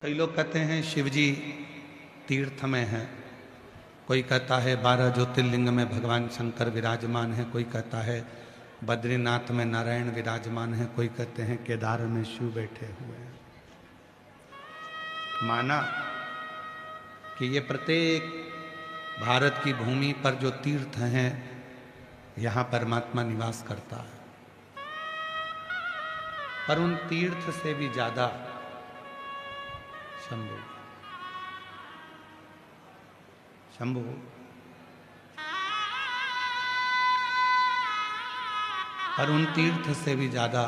कई लोग कहते हैं शिवजी तीर्थ में हैं, कोई कहता है 12 ज्योतिर्लिंग में भगवान शंकर विराजमान है, कोई कहता है बद्रीनाथ में नारायण विराजमान है, कोई कहते हैं केदार में शिव बैठे हुए हैं। माना कि ये प्रत्येक भारत की भूमि पर जो तीर्थ हैं यहाँ परमात्मा निवास करता है, पर उन तीर्थ से भी ज्यादा शंभु शंभु पर उन तीर्थ से भी ज्यादा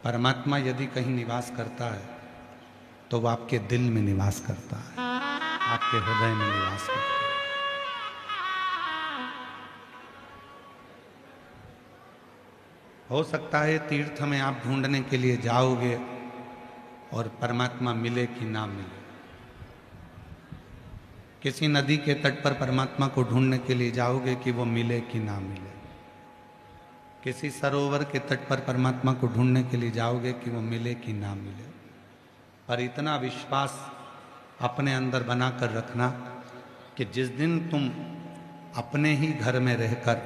परमात्मा यदि कहीं निवास करता है तो वो आपके दिल में निवास करता है, आपके हृदय में निवास करता है। हो सकता है तीर्थ में आप ढूंढने के लिए जाओगे और परमात्मा मिले कि ना मिले। किसी नदी के तट पर परमात्मा को ढूंढने के लिए जाओगे कि वो मिले कि ना मिले। किसी सरोवर के तट पर परमात्मा को ढूंढने के लिए जाओगे कि वो मिले कि ना मिले। पर इतना विश्वास अपने अंदर बनाकर रखना कि जिस दिन तुम अपने ही घर में रहकर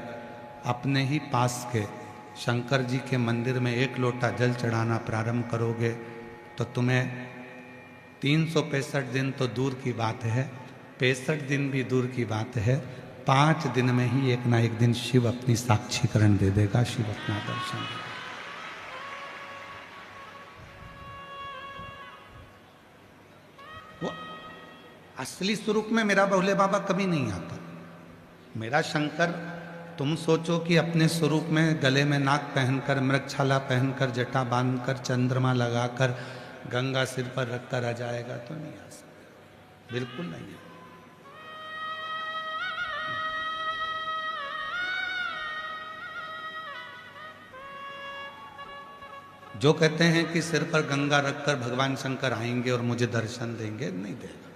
अपने ही पास के शंकर जी के मंदिर में एक लोटा जल चढ़ाना प्रारंभ करोगे तो तुम्हें 365 दिन तो दूर की बात है, 65 दिन भी दूर की बात है, 5 दिन में ही एक ना एक दिन शिव अपनी साक्षीकरण दे देगा, शिव अपना दर्शन देगा। वो असली स्वरूप में मेरा भोले बाबा कभी नहीं आता। मेरा शंकर, तुम सोचो कि अपने स्वरूप में गले में नाक पहनकर, मृगछाला पहनकर, जटा बांधकर, चंद्रमा लगाकर, गंगा सिर पर रखकर आ जाएगा तो नहीं आ सकता, बिल्कुल नहीं है। जो कहते हैं कि सिर पर गंगा रखकर भगवान शंकर आएंगे और मुझे दर्शन देंगे, नहीं देगा।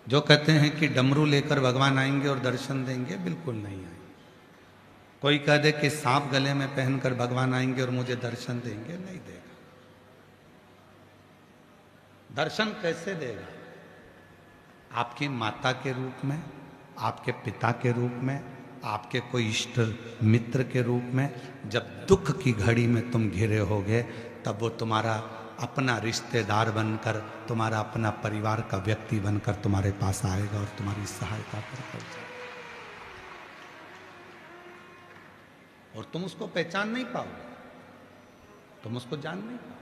जो कहते हैं कि डमरू लेकर भगवान आएंगे और दर्शन देंगे, बिल्कुल नहीं आएंगे। कोई कह दे कि सांप गले में पहनकर भगवान आएंगे और मुझे दर्शन देंगे, नहीं देगा। दर्शन कैसे देगा? आपकी माता के रूप में, आपके पिता के रूप में, आपके कोई इष्ट मित्र के रूप में। जब दुख की घड़ी में तुम घिरे होगे तब वो तुम्हारा अपना रिश्तेदार बनकर, तुम्हारा अपना परिवार का व्यक्ति बनकर तुम्हारे पास आएगा और तुम्हारी सहायता कर जाएगा। और तुम उसको पहचान नहीं पाओगे, तुम उसको जान नहीं पाओगे।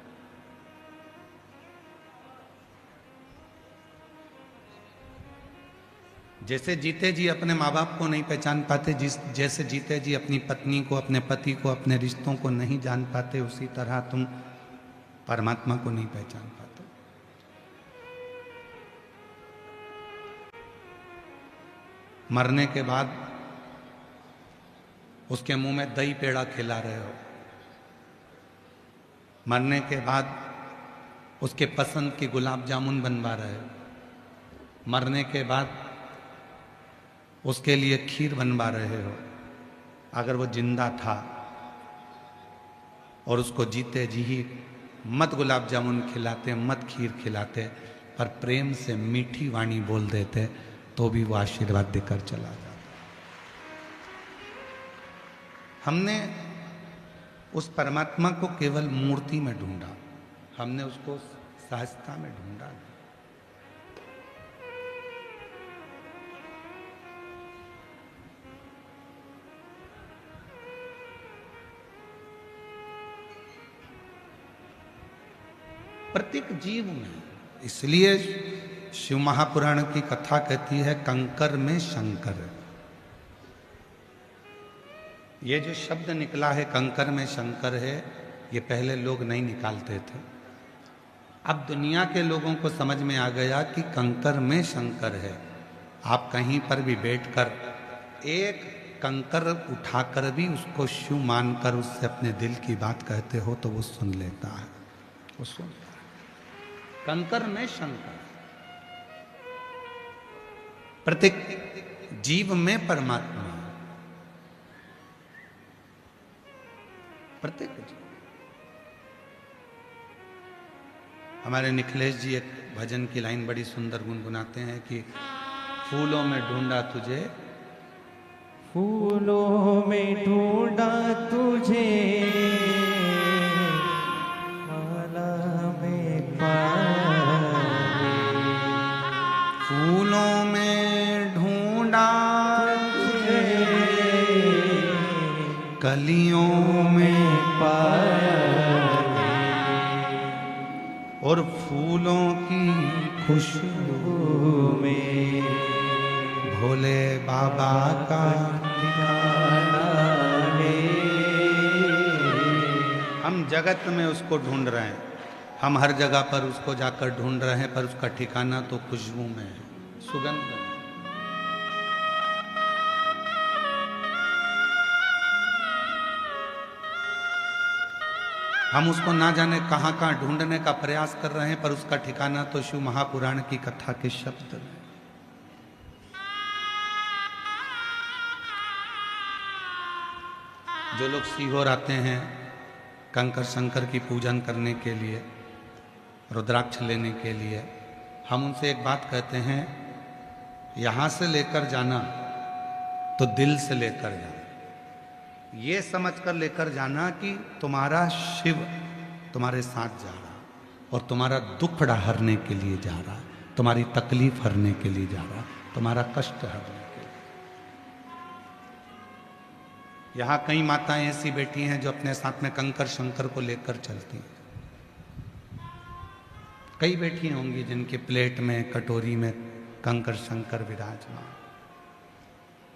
जैसे जीते जी अपने माँ बाप को नहीं पहचान पाते, जैसे जीते जी अपनी पत्नी को, अपने पति को, अपने रिश्तों को नहीं जान पाते, उसी तरह तुम परमात्मा को नहीं पहचान पाते। मरने के बाद उसके मुंह में दही पेड़ा खिला रहे हो, मरने के बाद उसके पसंद की गुलाब जामुन बनवा रहे हो, मरने के बाद उसके लिए खीर बनवा रहे हो। अगर वो जिंदा था और उसको जीते जी ही मत गुलाब जामुन खिलाते, मत खीर खिलाते, पर प्रेम से मीठी वाणी बोल देते, तो भी वो आशीर्वाद देकर चला जाता। हमने उस परमात्मा को केवल मूर्ति में ढूंढा, हमने उसको सहजता में ढूंढा। प्रत्येक जीव में, इसलिए शिव महापुराण की कथा कहती है कंकर में शंकर। ये जो शब्द निकला है कंकर में शंकर है, ये पहले लोग नहीं निकालते थे। अब दुनिया के लोगों को समझ में आ गया कि कंकर में शंकर है। आप कहीं पर भी बैठकर एक कंकर उठाकर भी उसको शिव मानकर उससे अपने दिल की बात कहते हो तो वो सुन लेता है, वो सुनता है। कंकर में शंकर, प्रत्येक जीव में परमात्मा, प्रत्येक जीव। हमारे निखिलेश जी एक भजन की लाइन बड़ी सुंदर गुनगुनाते हैं कि फूलों में ढूंढा तुझे, फूलों में ढूंढा तुझे, माला में पाए। फूलों में ढूंढा तुझे, कलियों में पाए, और फूलों की खुशबू में भोले बाबा का ठिकाना है। हम जगत में उसको ढूंढ रहे हैं, हम हर जगह पर उसको जाकर ढूंढ रहे हैं, पर उसका ठिकाना तो खुशबू में है, सुगंध में। हम उसको ना जाने कहां कहां ढूंढने का प्रयास कर रहे हैं, पर उसका ठिकाना तो शिव महापुराण की कथा के शब्द में। जो लोग सीहोर आते हैं कंकर शंकर की पूजन करने के लिए, रुद्राक्ष लेने के लिए, हम उनसे एक बात कहते हैं, यहां से लेकर जाना तो दिल से लेकर जाना, ये समझकर लेकर जाना कि तुम्हारा शिव तुम्हारे साथ जा रहा और तुम्हारा दुखड़ा हरने के लिए जा रहा, तुम्हारी तकलीफ हरने के लिए जा रहा, तुम्हारा कष्ट हरने के लिए। यहाँ कई माताएं ऐसी बैठी हैं जो अपने साथ में कंकर शंकर को लेकर चलती हैं। कई बैठी होंगी जिनके प्लेट में कटोरी में कंकर शंकर विराजमान।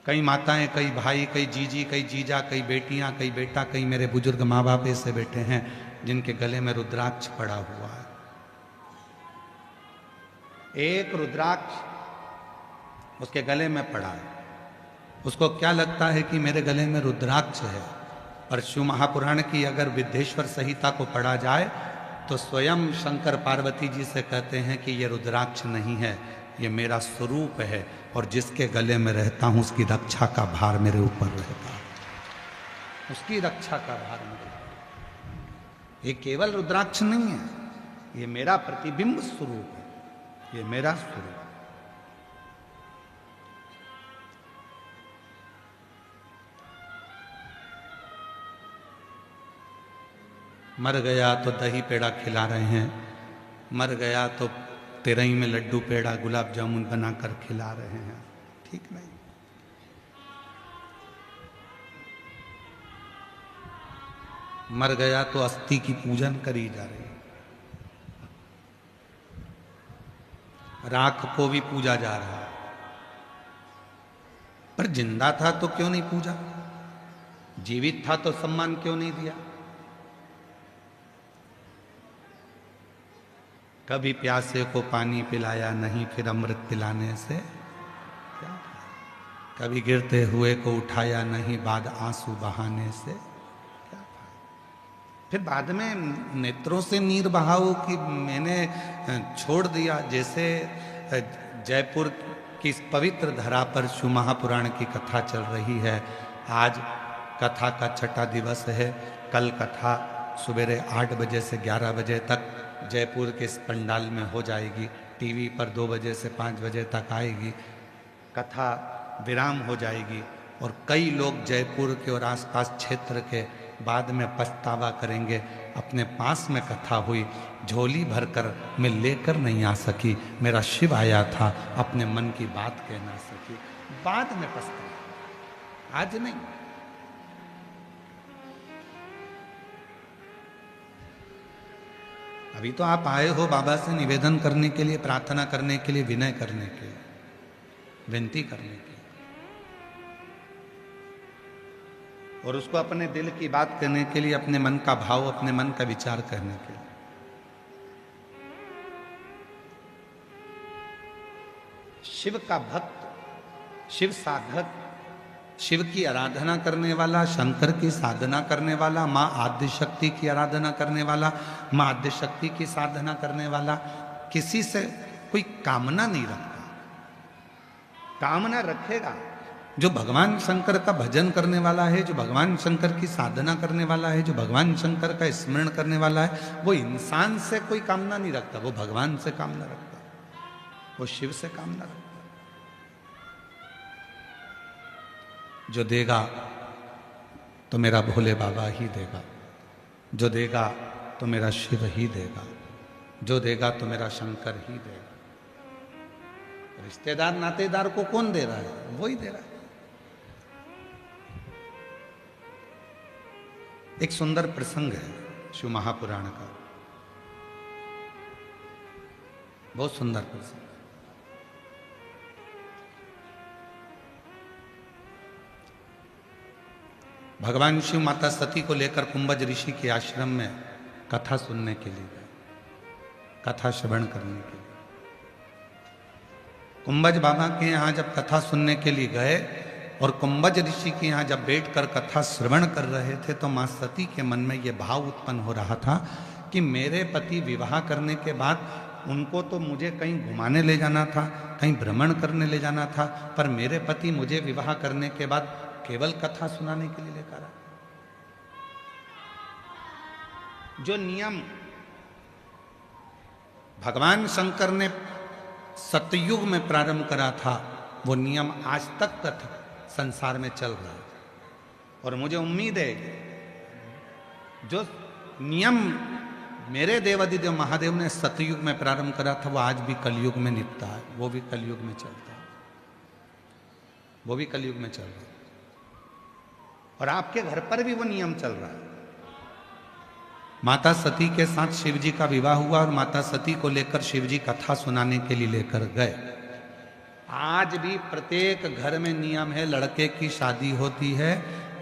कई माताएं, कई भाई, कई जीजी, कई जीजा, कई बेटियां, कई बेटा, कई मेरे बुजुर्ग माँ बाप ऐसे बैठे हैं जिनके गले में रुद्राक्ष पड़ा हुआ है। एक रुद्राक्ष उसके गले में पड़ा है, उसको क्या लगता है कि मेरे गले में रुद्राक्ष है, और शिव महापुराण की अगर विद्येश्वर संहिता को पढ़ा जाए तो स्वयं शंकर पार्वती जी से कहते हैं कि ये रुद्राक्ष नहीं है, ये मेरा स्वरूप है, और जिसके गले में रहता हूं उसकी रक्षा का भार मेरे ऊपर रहता है, उसकी रक्षा का भार मेरे ऊपर। ये केवल रुद्राक्ष नहीं है, ये मेरा प्रतिबिंब स्वरूप है, ये मेरा स्वरूप। मर गया तो दही पेड़ा खिला रहे हैं, मर गया तो तेरही में लड्डू पेड़ा गुलाब जामुन बनाकर खिला रहे हैं, ठीक नहीं। मर गया तो अस्थि की पूजन करी जा रही है, राख को भी पूजा जा रहा है, पर जिंदा था तो क्यों नहीं पूजा, जीवित था तो सम्मान क्यों नहीं दिया। कभी प्यासे को पानी पिलाया नहीं, फिर अमृत पिलाने से क्या, कभी गिरते हुए को उठाया नहीं, बाद आंसू बहाने से क्या। फिर बाद में नेत्रों से नीर बहाओ कि मैंने छोड़ दिया। जैसे जयपुर की इस पवित्र धरा पर शिव महापुराण की कथा चल रही है, आज कथा का छठा दिवस है, कल कथा सवेरे 8 बजे से 11 बजे तक जयपुर के इस पंडाल में हो जाएगी, टीवी पर 2 बजे से 5 बजे तक आएगी, कथा विराम हो जाएगी, और कई लोग जयपुर के और आसपास क्षेत्र के बाद में पछतावा करेंगे, अपने पास में कथा हुई, झोली भरकर मैं लेकर नहीं आ सकी, मेरा शिव आया था, अपने मन की बात कह ना सकी, बाद में पछतावा, आज नहीं। अभी तो आप आए हो बाबा से निवेदन करने के लिए, प्रार्थना करने के लिए, विनय करने के लिए, विनती करने के लिए, और उसको अपने दिल की बात करने के लिए, अपने मन का भाव, अपने मन का विचार करने के लिए। शिव का भक्त, शिव साधक, शिव की आराधना करने वाला, शंकर की साधना करने वाला, माँ आद्य शक्ति की आराधना करने वाला, माँ आद्य शक्ति की साधना करने वाला किसी से कोई कामना नहीं रखता। कामना रखेगा जो भगवान शंकर का भजन करने वाला है, जो भगवान शंकर की साधना करने वाला है, जो भगवान शंकर का स्मरण करने वाला है, वो इंसान से कोई कामना नहीं रखता, वो भगवान से कामना रखता, वो शिव से कामना रखता। जो देगा तो मेरा भोले बाबा ही देगा, जो देगा तो मेरा शिव ही देगा, जो देगा तो मेरा शंकर ही देगा। रिश्तेदार नातेदार को कौन दे रहा है? वो ही दे रहा है। एक सुंदर प्रसंग है शिव महापुराण का, बहुत सुंदर प्रसंग। भगवान शिव माता सती को लेकर कुंभज ऋषि के आश्रम में कथा सुनने के लिए गए, कथा श्रवण करने के लिए। कुंभज बाबा के यहाँ जब कथा सुनने के लिए गए और कुंभज ऋषि के यहाँ जब बैठकर कथा श्रवण कर रहे थे, तो मां सती के मन में यह भाव उत्पन्न हो रहा था कि मेरे पति विवाह करने के बाद उनको तो मुझे कहीं घुमाने ले जाना था, कहीं भ्रमण करने ले जाना था, पर मेरे पति मुझे विवाह करने के बाद केवल कथा सुनाने के लिए लेकर आए। जो नियम भगवान शंकर ने सतयुग में प्रारंभ करा था, वो नियम आज तक संसार में चल रहा है। और मुझे उम्मीद है जो नियम मेरे देवादिदेव महादेव ने सतयुग में प्रारंभ करा था, वो आज भी कलयुग में निपटा है, वो भी कलयुग में चलता है, वो भी कलयुग में चल रहा है। और आपके घर पर भी वो नियम चल रहा है। माता सती के साथ शिवजी का विवाह हुआ और माता सती को लेकर शिवजी कथा सुनाने के लिए लेकर गए। आज भी प्रत्येक घर में नियम है, लड़के की शादी होती है,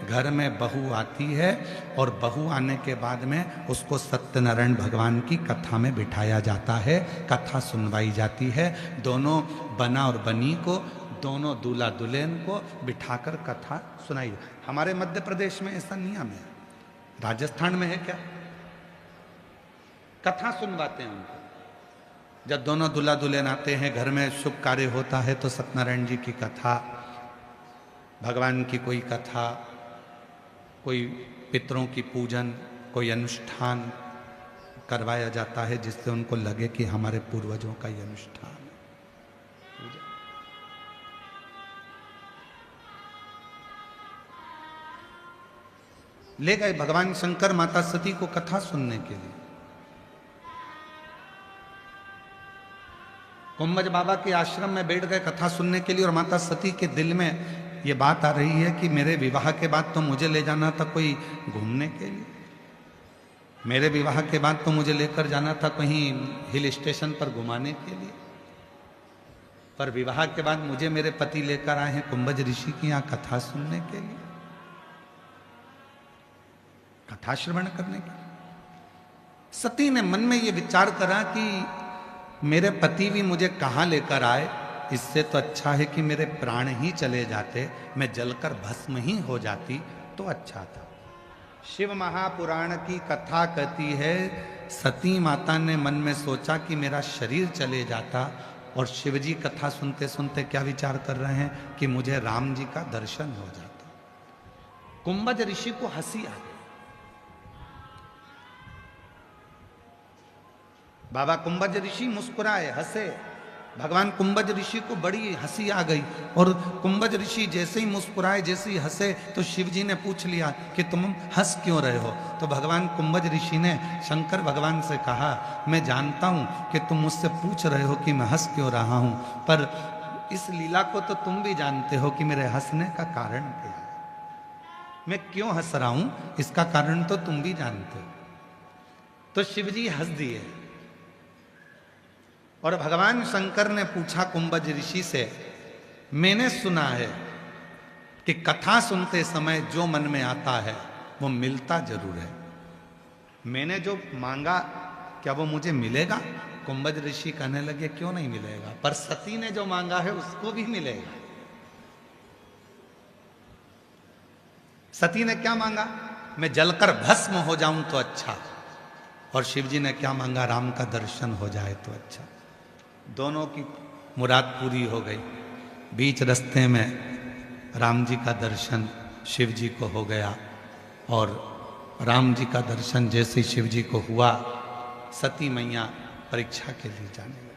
घर में बहू आती है और बहू आने के बाद में उसको सत्यनारायण भगवान की कथा में बिठाया जाता है, कथा सुनवाई जाती है। दोनों बना और बनी को, दोनों दूल्हा दुल्हन को बिठाकर कथा सुनाई। हमारे मध्य प्रदेश में ऐसा नियम है, राजस्थान में है क्या? कथा सुनवाते हैं उनको। जब दोनों दूल्हा दुल्हन आते हैं, घर में शुभ कार्य होता है, तो सत्यनारायण जी की कथा, भगवान की कोई कथा, कोई पितरों की पूजन, कोई अनुष्ठान करवाया जाता है, जिससे उनको लगे कि हमारे पूर्वजों का ये अनुष्ठान है। ले गए भगवान शंकर माता सती को कथा सुनने के लिए। कुंभज बाबा के आश्रम में बैठ गए कथा सुनने के लिए, और माता सती के दिल में ये बात आ रही है कि मेरे विवाह के बाद तो मुझे ले जाना था कोई घूमने के लिए, मेरे विवाह के बाद तो मुझे लेकर जाना था कहीं हिल स्टेशन पर घुमाने के लिए, पर विवाह के बाद मुझे मेरे पति लेकर आए हैं कुंभज ऋषि की यहाँ कथा सुनने के लिए, कथा श्रवण करने के लिए। सती ने मन में ये विचार करा कि मेरे पति भी मुझे कहाँ लेकर आए, इससे तो अच्छा है कि मेरे प्राण ही चले जाते, मैं जलकर भस्म ही हो जाती तो अच्छा था। शिव महापुराण की कथा कहती है, सती माता ने मन में सोचा कि मेरा शरीर चले जाता, और शिवजी कथा सुनते सुनते क्या विचार कर रहे हैं कि मुझे राम जी का दर्शन हो जाता। कुंभज ऋषि को हंसी आ गई। बाबा कुंभज ऋषि मुस्कुराए, हंसे। भगवान कुंभज ऋषि को बड़ी हंसी आ गई, और कुंभज ऋषि जैसे ही मुस्कुराए, जैसे ही हंसे, तो शिव जी ने पूछ लिया कि तुम हंस क्यों रहे हो? तो भगवान कुंभज ऋषि ने शंकर भगवान से कहा, मैं जानता हूं कि तुम मुझसे पूछ रहे हो कि मैं हंस क्यों रहा हूं, पर इस लीला को तो तुम भी जानते हो कि मेरे हंसने का कारण क्या है, मैं क्यों हंस रहा हूं, इसका कारण तो तुम भी जानते हो। तो शिव जी हंस दिए, और भगवान शंकर ने पूछा कुंभज ऋषि से, मैंने सुना है कि कथा सुनते समय जो मन में आता है वो मिलता जरूर है, मैंने जो मांगा क्या वो मुझे मिलेगा? कुंभज ऋषि कहने लगे, क्यों नहीं मिलेगा, पर सती ने जो मांगा है उसको भी मिलेगा। सती ने क्या मांगा? मैं जलकर भस्म हो जाऊं तो अच्छा, और शिवजी ने क्या मांगा? राम का दर्शन हो जाए तो अच्छा। दोनों की मुराद पूरी हो गई। बीच रास्ते में राम जी का दर्शन शिव जी को हो गया। और राम जी का दर्शन जैसे शिव जी को हुआ, सती मैया परीक्षा के लिए जाने लगी।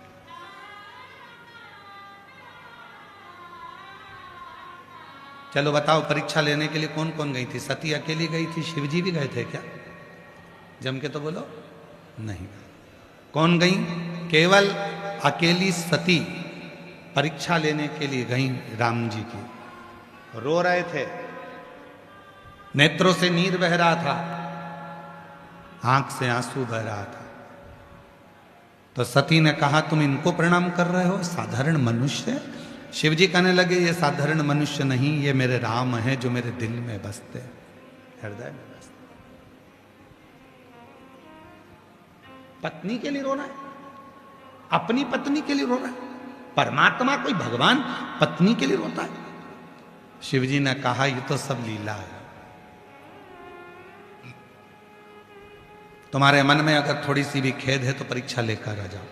चलो बताओ, परीक्षा लेने के लिए कौन कौन गई थी? सती अकेली गई थी? शिव जी भी गए थे क्या? जम के तो बोलो। नहीं। कौन गई? केवल अकेली सती परीक्षा लेने के लिए गई राम जी की। रो रहे थे, नेत्रों से नीर बह रहा था, आंख से आंसू बह रहा था। तो सती ने कहा, तुम इनको प्रणाम कर रहे हो, साधारण मनुष्य? शिव जी कहने लगे, ये साधारण मनुष्य नहीं, ये मेरे राम हैं जो मेरे दिल में बसते, हृदय में बसते। पत्नी के लिए रो रहा है, अपनी पत्नी के लिए रो रहा है। परमात्मा कोई भगवान पत्नी के लिए रोता है? शिव जी ने कहा, ये तो सब लीला है। तुम्हारे मन में अगर थोड़ी सी भी खेद है तो परीक्षा लेकर आ जाओ।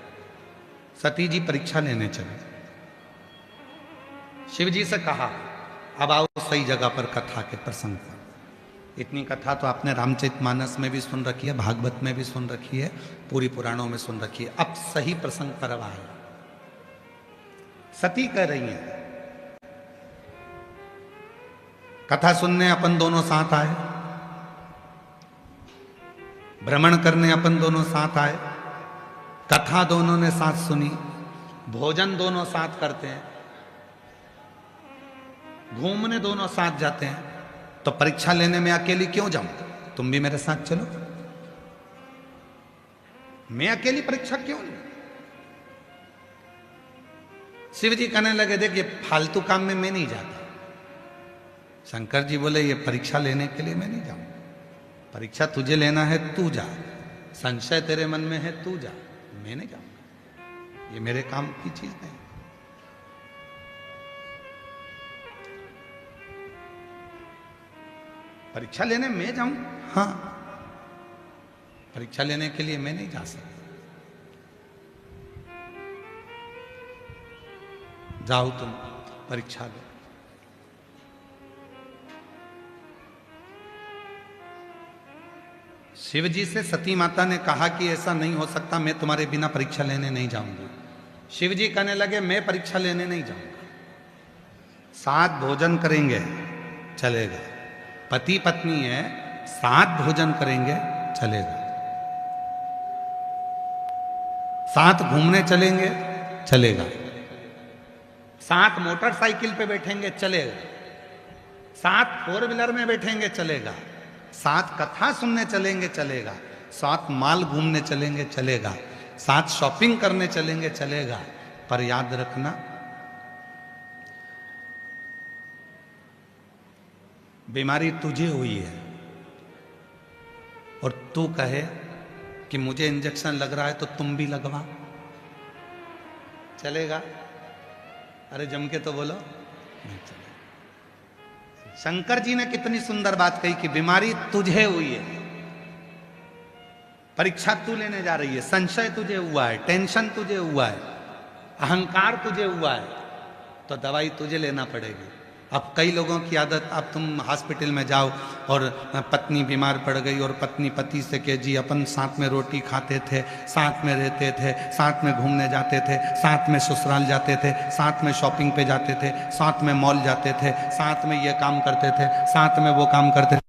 सती जी परीक्षा लेने चले। शिव जी से कहा, अब आओ सही जगह पर कथा के प्रसंग पर। इतनी कथा तो आपने रामचरितमानस में भी सुन रखी है, भागवत में भी सुन रखी है, पूरी पुराणों में सुन रखी है। अब सही प्रसंग पर अब आए। सती कह रही है, कथा सुनने अपन दोनों साथ आए, भ्रमण करने अपन दोनों साथ आए, कथा दोनों ने साथ सुनी, भोजन दोनों साथ करते हैं, घूमने दोनों साथ जाते हैं, तो परीक्षा लेने में अकेली क्यों जाऊं? तुम भी मेरे साथ चलो। मैं अकेली परीक्षा क्यों लूं? शिव जी कहने लगे, देख ये फालतू काम में मैं नहीं जाता। शंकर जी बोले, ये परीक्षा लेने के लिए मैं नहीं जाऊं। परीक्षा तुझे लेना है, तू जा। संशय तेरे मन में है, तू जा, मैं नहीं जाऊंगा। ये मेरे काम की चीज नहीं। परीक्षा लेने मैं जाऊं? हाँ, परीक्षा लेने के लिए मैं नहीं जा सकता। जाओ तुम परीक्षा लो। शिव जी से सती माता ने कहा कि ऐसा नहीं हो सकता, मैं तुम्हारे बिना परीक्षा लेने नहीं जाऊंगी। शिव जी कहने लगे, मैं परीक्षा लेने नहीं जाऊंगा। साथ भोजन करेंगे चलेगा, पति पत्नी है, साथ भोजन करेंगे चलेगा, साथ घूमने चलेंगे चलेगा, साथ मोटरसाइकिल पे बैठेंगे चलेगा, साथ फोर व्हीलर में बैठेंगे चलेगा, साथ कथा सुनने चलेंगे चलेगा, साथ माल घूमने चलेंगे चलेगा, साथ शॉपिंग करने चलेंगे चलेगा। पर याद रखना, बीमारी तुझे हुई है और तू कहे कि मुझे इंजेक्शन लग रहा है तो तुम भी लगवा, चलेगा? अरे जम के तो बोलो, नहीं चलेगा। शंकर जी ने कितनी सुंदर बात कही कि बीमारी तुझे हुई है, परीक्षा तू लेने जा रही है, संशय तुझे हुआ है, टेंशन तुझे हुआ है, अहंकार तुझे हुआ है, तो दवाई तुझे लेना पड़ेगी। अब कई लोगों की आदत, अब तुम हॉस्पिटल में जाओ और पत्नी बीमार पड़ गई और पत्नी पति से कहे, जी अपन साथ में रोटी खाते थे, साथ में रहते थे, साथ में घूमने जाते थे, साथ में ससुराल जाते थे, साथ में शॉपिंग पे जाते थे, साथ में मॉल जाते थे, साथ में ये काम करते थे, साथ में वो काम करते थे।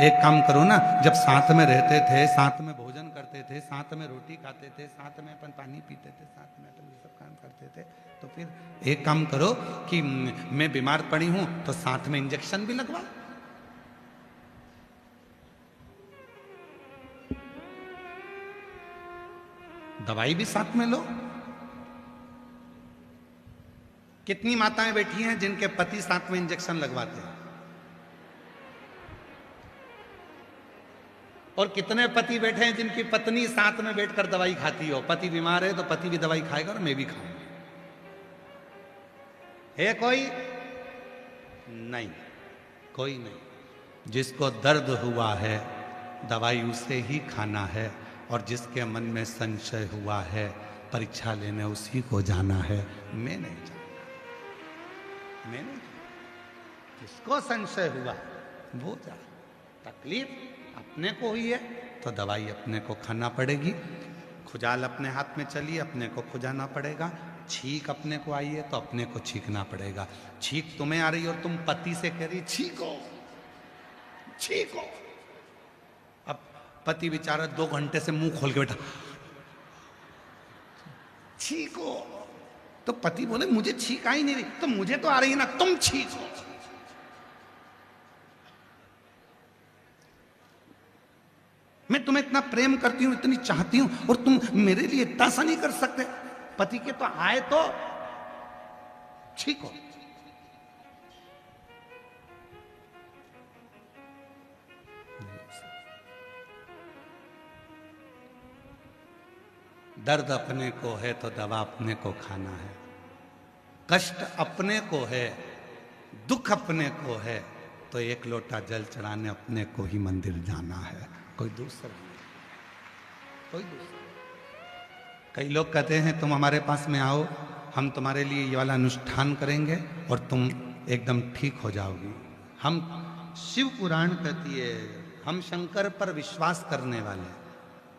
एक काम करो ना, जब साथ में रहते थे, साथ में भोजन करते थे, साथ में रोटी खाते थे, साथ में अपन पानी पीते थे, साथ में अपन ये सब काम करते थे, तो फिर एक काम करो कि मैं बीमार पड़ी हूं तो साथ में इंजेक्शन भी लगवा। दवाई भी साथ में लो। कितनी माताएं बैठी हैं जिनके पति साथ में इंजेक्शन लगवाते हैं, और कितने पति बैठे हैं जिनकी पत्नी साथ में बैठकर दवाई खाती हो। पति बीमार है तो पति भी दवाई खाएगा और मैं भी खाऊंगा। है कोई? नहीं, कोई नहीं। जिसको दर्द हुआ है दवाई उसे ही खाना है, और जिसके मन में संशय हुआ है परीक्षा लेने उसी को जाना है, मैं नहीं जाना। मैंने किसको संशय हुआ वो जा, तकलीफ अपने को हुई है तो दवाई अपने को खाना पड़ेगी, खुजाल अपने हाथ में चली अपने को खुजाना पड़ेगा, छींक अपने को आई है तो अपने को छींकना पड़ेगा। छींक तुम्हें आ रही और तुम पति से कह रही छींको छींको। अब पति बेचारा 2 घंटे से मुंह खोल के बैठा छींको, तो पति बोले मुझे छींक आई नहीं रही, तो मुझे तो आ रही है ना, तुम छींको। मैं तुम्हें इतना प्रेम करती हूं, इतनी चाहती हूं, और तुम मेरे लिए इतना सा नहीं कर सकते। पति के तो आए तो छींको। दर्द अपने को है तो दवा अपने को खाना है, कष्ट अपने को है, दुख अपने को है, तो 1 लोटा जल चढ़ाने अपने को ही मंदिर जाना है, कोई दूसरा नहीं, कोई दूसरा। कई लोग कहते हैं तुम हमारे पास में आओ, हम तुम्हारे लिए ये वाला अनुष्ठान करेंगे और तुम एकदम ठीक हो जाओगी। हम शिव पुराण कहती है, हम शंकर पर विश्वास करने वाले,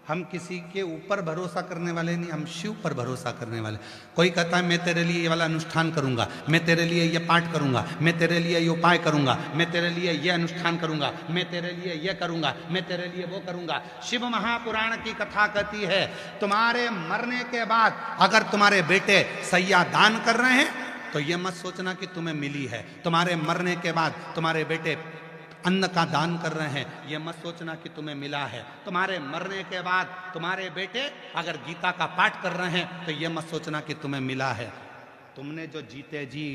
हम किसी के ऊपर भरोसा करने वाले नहीं, हम शिव पर भरोसा करने वाले। कोई कहता है मैं तेरे लिए ये वाला अनुष्ठान करूंगा, मैं तेरे लिए ये पाठ करूंगा, मैं तेरे लिए ये उपाय करूंगा, मैं तेरे लिए ये अनुष्ठान करूंगा, मैं तेरे लिए ये करूंगा, मैं तेरे लिए वो करूंगा। शिव महापुराण की कथा कहती है तुम्हारे मरने के बाद अगर तुम्हारे बेटे सैया दान कर रहे हैं तो ये मत सोचना कि तुम्हें मिली है। तुम्हारे मरने के बाद तुम्हारे बेटे अन्न का दान कर रहे हैं, ये मत सोचना कि तुम्हें मिला है। तुम्हारे मरने के बाद तुम्हारे बेटे अगर गीता का पाठ कर रहे हैं तो ये मत सोचना कि तुम्हें मिला है। तुमने जो जीते जी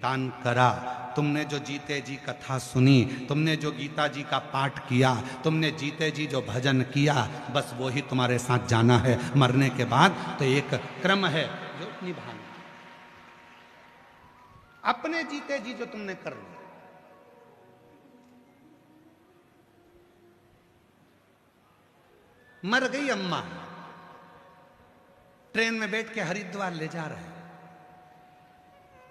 दान करा, तुमने जो जीते जी कथा सुनी, तुमने जो गीता जी का पाठ किया, तुमने जीते जी जो भजन किया, बस वो ही तुम्हारे साथ जाना है। मरने के बाद तो एक क्रम है जो निभाना, अपने जीते जी जो तुमने कर लिया। मर गई अम्मा, ट्रेन में बैठ के हरिद्वार ले जा रहे हैं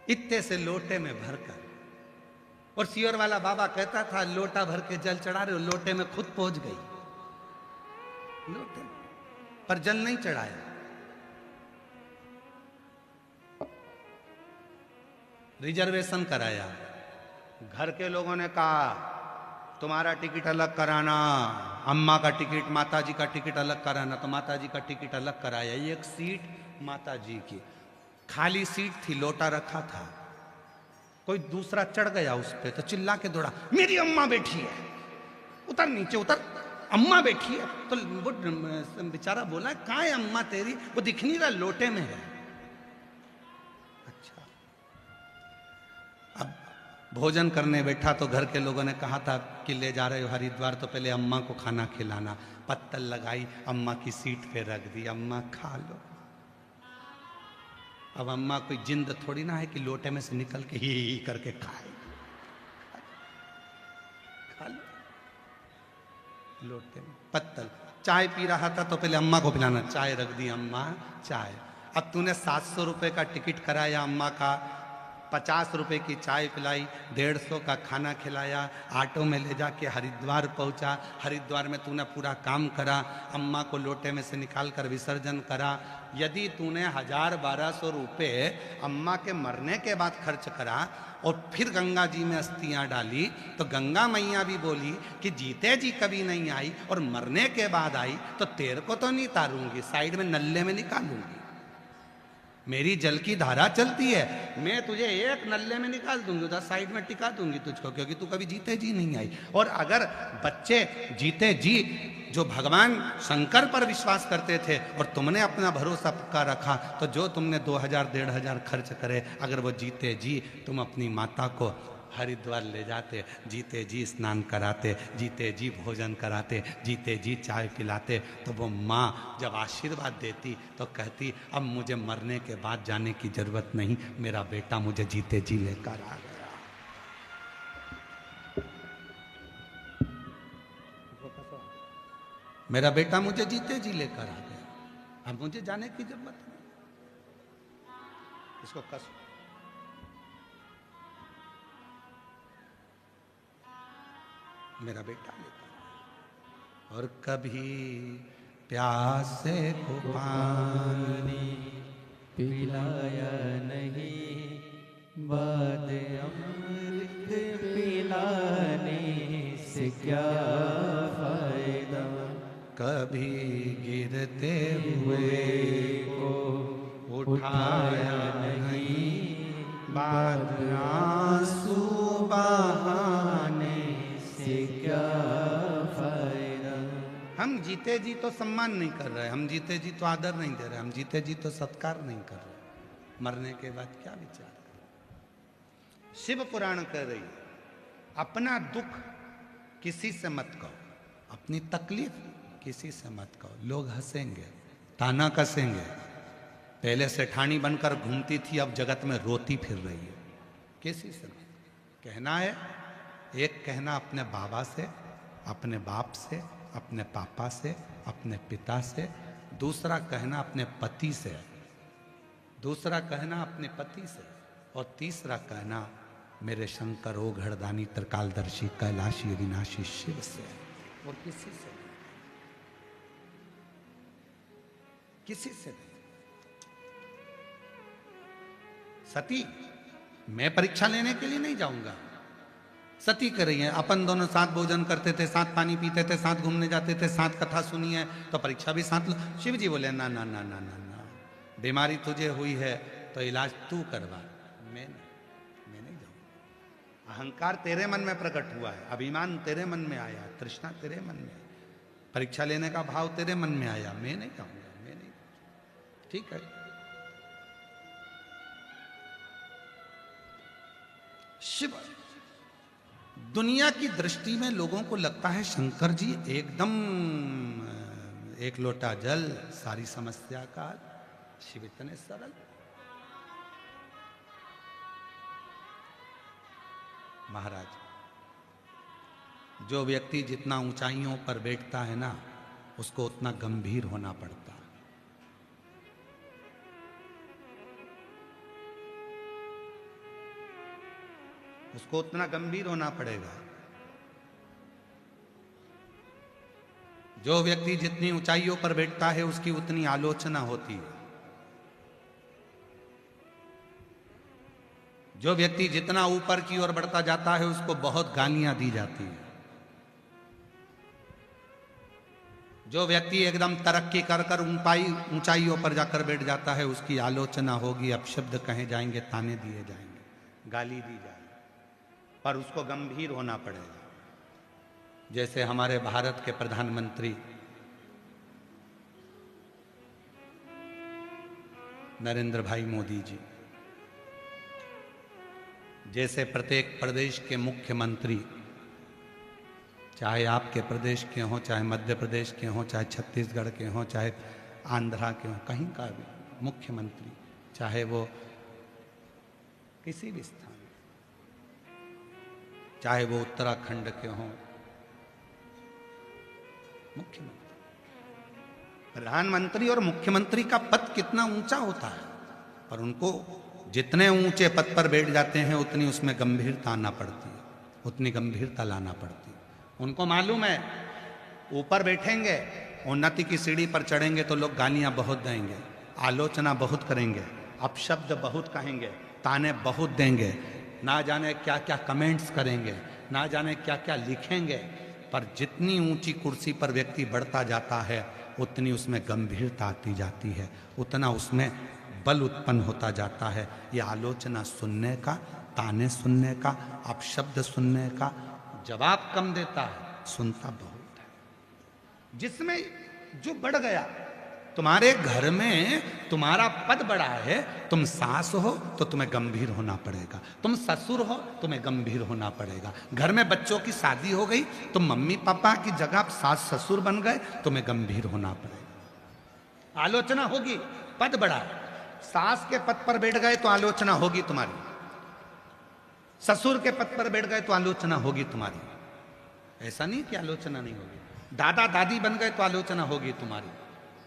इत्ते से लोटे में भरकर, और सियोर वाला बाबा कहता था लोटा भर के जल चढ़ा रहे हो, लोटे में खुद पहुंच गई, लोटे में, पर जल नहीं चढ़ाया। रिजर्वेशन कराया, घर के लोगों ने कहा तुम्हारा टिकट अलग कराना, अम्मा का टिकट, माता जी का टिकट अलग कराना, तो माता जी का टिकट अलग कराया। एक सीट माता जी की खाली सीट थी, लोटा रखा था, कोई दूसरा चढ़ गया उस पे तो चिल्ला के दौड़ा मेरी अम्मा बैठी है, उतर नीचे उतर, अम्मा बैठी है। तो वो बेचारा बोला कहाँ है अम्मा तेरी, वो दिख नहीं रहा, लोटे में है। अच्छा, अब भोजन करने बैठा तो घर के लोगों ने कहा था कि ले जा रहे हो हरिद्वार तो पहले अम्मा को खाना खिलाना। पत्तल लगाई, अम्मा की सीट पे रख दी, अम्मा खा लो। अब अम्मा कोई जिंद थोड़ी ना है कि लोटे में से निकल के ही करके खाए, खा लो लोटे में। पत्तल चाय पी रहा था तो पहले अम्मा को पिलाना, चाय रख दी, अम्मा चाय। अब तूने 700 रुपए का टिकट कराया अम्मा का, 50 रुपए की चाय पिलाई, 150 का खाना खिलाया, ऑटो में ले जाके हरिद्वार पहुंचा। हरिद्वार में तूने पूरा काम करा, अम्मा को लोटे में से निकाल कर विसर्जन करा। यदि तूने 1000-1200 रुपए अम्मा के मरने के बाद खर्च करा और फिर गंगा जी में अस्थियां डाली, तो गंगा मैया भी बोली कि जीते जी कभी नहीं आई और मरने के बाद आई तो तेरे को तो नहीं तारूंगी, साइड में नल्ले में निकालूंगी। मेरी जल की धारा चलती है, मैं तुझे एक नल्ले में निकाल दूंगी, उधर साइड में टिका दूंगी तुझको, क्योंकि तू कभी जीते जी नहीं आई। और अगर बच्चे जीते जी जो भगवान शंकर पर विश्वास करते थे और तुमने अपना भरोसा पक्का रखा, तो जो तुमने 2000-1500 खर्च करे, अगर वो जीते जी तुम अपनी माता को हरिद्वार ले जाते, जीते जी स्नान कराते, जीते जी भोजन कराते, जीते जी चाय पिलाते, तो वो माँ जब आशीर्वाद देती तो कहती अब मुझे मरने के बाद जाने की जरूरत नहीं, मेरा बेटा मुझे जीते जी लेकर आ गया। मेरा बेटा मुझे जीते जी लेकर आ गया, अब मुझे जाने की जरूरत नहीं। इसको कस मेरा बेटा लेता है। और कभी प्यासे को पानी पिलाया नहीं, बाद अमृत पिलाने से क्या फायदा। कभी गिरते हुए को उठाया नहीं, बाद आंसू बहाने से क्या फायदा। हम जीते जी तो सम्मान नहीं कर रहे, हम जीते जी तो आदर नहीं दे रहे, हम जीते जी तो सत्कार नहीं कर रहे, मरने के बाद क्या विचार कर। शिव पुराण कह रही है, अपना दुख किसी से मत कहो, अपनी तकलीफ किसी से मत कहो। लोग हंसेंगे, ताना कसेंगे। पहले सेठानी बनकर घूमती थी, अब जगत में रोती फिर रही है। किसी से मत कहना है। एक कहना अपने बाबा से, अपने बाप से, अपने पापा से, अपने पिता से। दूसरा कहना अपने पति से, दूसरा कहना अपने पति से, और तीसरा कहना मेरे शंकर ओ घरदानी त्रिकालदर्शी कैलाशी अविनाशी शिव से। और किसी से, किसी से नहीं। सती, मैं परीक्षा लेने के लिए नहीं जाऊंगा। सती कर रही है, अपन दोनों साथ भोजन करते थे, साथ पानी पीते थे, साथ घूमने जाते थे, साथ कथा सुनी है, तो परीक्षा भी साथ लो। शिव जी बोले ना ना ना ना ना ना, बीमारी तुझे हुई है तो इलाज तू करवा, मैं नहीं जाऊंगा। अहंकार तेरे मन में प्रकट हुआ है, अभिमान तेरे मन में आया, तृष्णा तेरे मन में, परीक्षा लेने का भाव तेरे मन में आया, मैं नहीं जाऊंगा, मैं नहीं। ठीक है। शिव, दुनिया की दृष्टि में लोगों को लगता है शंकर जी एकदम एक लोटा जल सारी समस्या का। शिव इतने सरल। महाराज, जो व्यक्ति जितना ऊंचाइयों पर बैठता है ना, उसको उतना गंभीर होना पड़ता है। उसको उतना गंभीर होना पड़ेगा। जो व्यक्ति जितनी ऊंचाइयों पर बैठता है उसकी उतनी आलोचना होती है। जो व्यक्ति जितना ऊपर की ओर बढ़ता जाता है उसको बहुत गालियां दी जाती है। जो व्यक्ति एकदम तरक्की कर कर ऊंचाइयों पर जाकर बैठ जाता है उसकी आलोचना होगी, अपशब्द कहे जाएंगे, ताने दिए जाएंगे, गाली दी जाएगी। पर उसको गंभीर होना पड़ेगा। जैसे हमारे भारत के प्रधानमंत्री नरेंद्र भाई मोदी जी, जैसे प्रत्येक प्रदेश के मुख्यमंत्री, चाहे आपके प्रदेश के हों, चाहे मध्य प्रदेश के हों, चाहे छत्तीसगढ़ के हों, चाहे आंध्रा के हों, कहीं का भी मुख्यमंत्री, चाहे वो किसी भी स्थान, चाहे वो उत्तराखंड के हों, मुख्यमंत्री, प्रधानमंत्री और मुख्यमंत्री का पद कितना ऊंचा होता है, पर उनको जितने ऊंचे पद पर बैठ जाते हैं उतनी उसमें गंभीरता आना पड़ती है, उतनी गंभीरता लाना पड़ती है। उनको मालूम है ऊपर बैठेंगे, उन्नति की सीढ़ी पर चढ़ेंगे तो लोग गालियां बहुत देंगे, आलोचना बहुत करेंगे, अपशब्द बहुत कहेंगे, ताने बहुत देंगे, ना जाने क्या क्या कमेंट्स करेंगे, ना जाने क्या क्या लिखेंगे। पर जितनी ऊंची कुर्सी पर व्यक्ति बढ़ता जाता है उतनी उसमें गंभीरता आती जाती है, उतना उसमें बल उत्पन्न होता जाता है। ये आलोचना सुनने का, ताने सुनने का, अपशब्द सुनने का जवाब कम देता है, सुनता बहुत है। जिसमें जो बढ़ गया, तुम्हारे घर में तुम्हारा पद बढ़ा है, तुम सास हो तो तुम्हें गंभीर होना पड़ेगा, तुम ससुर हो तुम्हें गंभीर होना पड़ेगा। घर में बच्चों की शादी हो गई, तुम मम्मी पापा की जगह सास ससुर बन गए, तुम्हें गंभीर होना पड़ेगा। आलोचना होगी, पद बढ़ा है, सास के पद पर बैठ गए तो आलोचना होगी तुम्हारी, ससुर के पद पर बैठ गए तो आलोचना होगी तुम्हारी। ऐसा नहीं कि आलोचना नहीं होगी। दादा दादी बन गए तो आलोचना होगी तुम्हारी।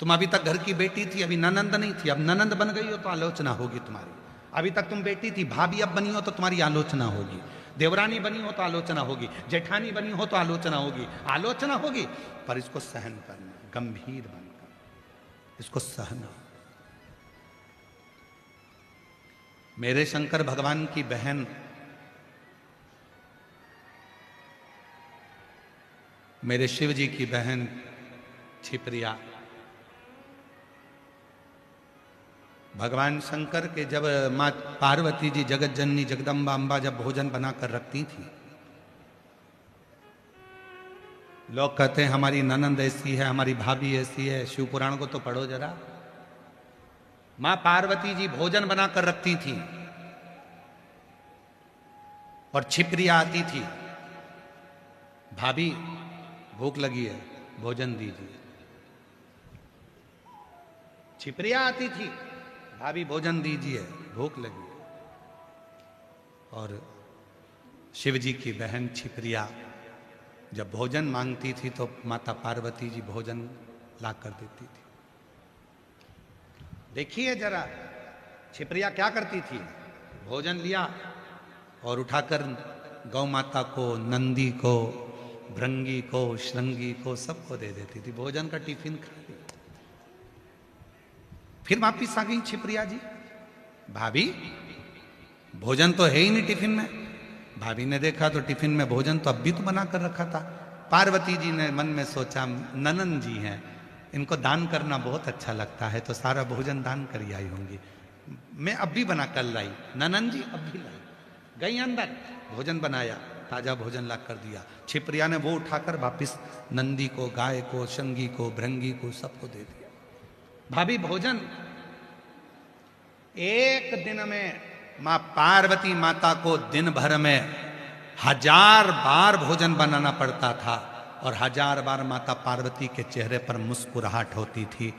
तुम अभी तक घर की बेटी थी, अभी ननंद नहीं थी, अब ननंद बन गई हो तो आलोचना होगी तुम्हारी। अभी तक तुम बेटी थी, भाभी अब बनी हो तो तुम्हारी आलोचना होगी। देवरानी बनी हो तो आलोचना होगी, जेठानी बनी हो तो आलोचना होगी, आलोचना होगी, पर इसको सहन करना, गंभीर बनकर इसको सहना। मेरे शंकर भगवान की बहन मेरे शिव जी की बहन छिप्रिया, भगवान शंकर के जब माँ पार्वती जी जगत जननी जगदम्बा अम्बा जब भोजन बनाकर रखती थी, लोग कहते हैं हमारी ननंद ऐसी है, हमारी भाभी ऐसी है। शिव पुराण को तो पढ़ो जरा। माँ पार्वती जी भोजन बनाकर रखती थी और छिप्रिया आती थी, भाभी भूख लगी है, भोजन दीजिए। छिप्रिया आती थी, भाभी भोजन दीजिए, भूख लगी है। और शिव जी की बहन छिप्रिया जब भोजन मांगती थी तो माता पार्वती जी भोजन ला कर देती थी। देखिए जरा छिप्रिया क्या करती थी, भोजन लिया और उठाकर गौ माता को, नंदी को, भृंगी को, श्रृंगी को सबको दे देती थी। भोजन का टिफिन खा लिया। फिर वापिस आ गई छिप्रिया जी, भाभी भोजन तो है ही नहीं टिफिन में। भाभी ने देखा तो टिफिन में भोजन तो अब भी तो बना कर रखा था। पार्वती जी ने मन में सोचा ननन जी हैं, इनको दान करना बहुत अच्छा लगता है, तो सारा भोजन दान कर आई होंगी। मैं अब भी बना कर लाई, ननन जी अब भी लाई। गई अंदर, भोजन बनाया, ताजा भोजन ला कर दिया। छिप्रिया ने वो उठाकर वापिस नंदी को, गाय को, शंगी को, भृंगी को सबको दे दिया। भाभी भोजन एक दिन में मां पार्वती माता को दिन भर में 1000 बार भोजन बनाना पड़ता था और 1000 बार माता पार्वती के चेहरे पर मुस्कुराहट होती थी।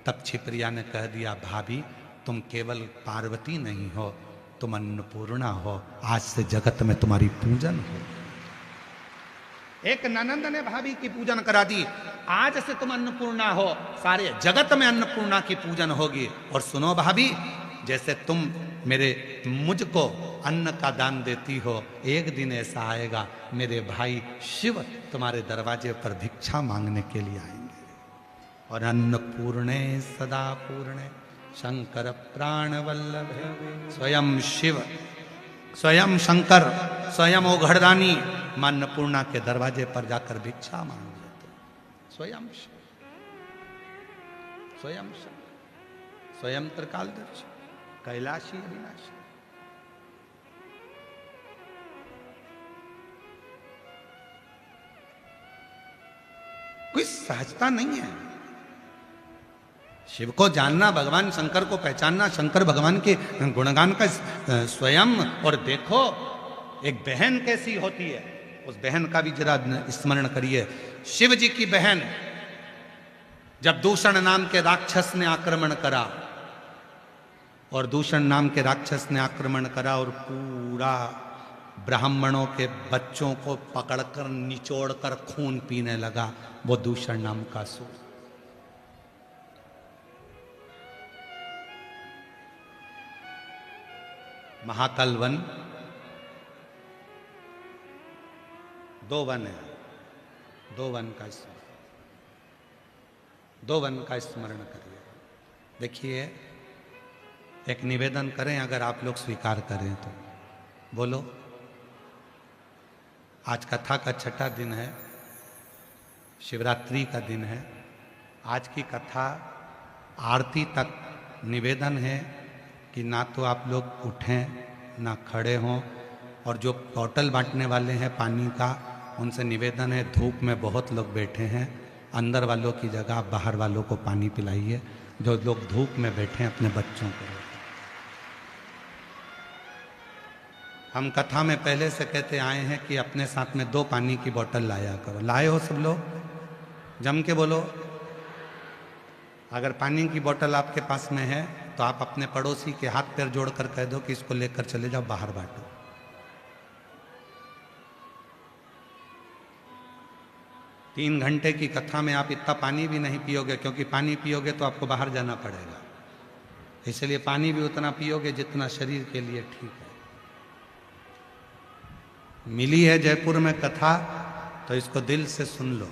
तब छिप्रिया ने कह दिया, भाभी तुम केवल पार्वती नहीं हो, तुम अन्नपूर्णा हो। आज से जगत में तुम्हारी पूजन हो। एक ननंद ने भाभी की पूजन करा दी, आज से तुम अन्नपूर्णा हो, सारे जगत में अन्नपूर्णा की पूजन होगी। और सुनो भाभी, जैसे तुम मुझको अन्न का दान देती हो, एक दिन ऐसा आएगा मेरे भाई शिव तुम्हारे दरवाजे पर भिक्षा मांगने के लिए आएंगे। और अन्नपूर्णे सदा पूर्णे शंकर प्राण वल्लभे, स्वयं शिव, स्वयं शंकर, स्वयं ओघड़दानी मां अन्नपूर्णा के दरवाजे पर जाकर भिक्षा मांग लेते। स्वयं शिव, स्वयं शंकर, स्वयं त्रिकालदर्शी, कैलाशी अविनाशी। कोई सहजता नहीं है। शिव को जानना, भगवान शंकर को पहचानना, शंकर भगवान के गुणगान का स्वयं। और देखो एक बहन कैसी होती है, उस बहन का भी जरा स्मरण करिए। शिव जी की बहन जब दूषण नाम के राक्षस ने आक्रमण करा, और दूषण नाम के राक्षस ने आक्रमण करा और पूरा ब्राह्मणों के बच्चों को पकड़कर निचोड़कर खून पीने लगा, वो दूषण नाम का असुर। महाकाल वन, 2 वन है, 2 वन का स्मरण, 2 वन का स्मरण करिए। देखिए एक निवेदन करें, अगर आप लोग स्वीकार करें तो बोलो। आज कथा का 6ठा दिन है, शिवरात्रि का दिन है। आज की कथा आरती तक निवेदन है कि ना तो आप लोग उठें ना खड़े हों, और जो बोतल बांटने वाले हैं पानी का, उनसे निवेदन है, धूप में बहुत लोग बैठे हैं, अंदर वालों की जगह बाहर वालों को पानी पिलाइए। जो लोग धूप में बैठे हैं अपने बच्चों को। हम कथा में पहले से कहते आए हैं कि अपने साथ में 2 पानी की बोतल लाया करो। लाए हो सब लोग? जम के बोलो। अगर पानी की बोतल आपके पास में है तो आप अपने पड़ोसी के हाथ पैर जोड़कर कह दो कि इसको लेकर चले जाओ, बाहर बांटो। तीन घंटे की कथा में आप इतना पानी भी नहीं पियोगे, क्योंकि पानी पियोगे तो आपको बाहर जाना पड़ेगा। इसलिए पानी भी उतना पियोगे जितना शरीर के लिए ठीक है। मिली है जयपुर में कथा तो इसको दिल से सुन लो,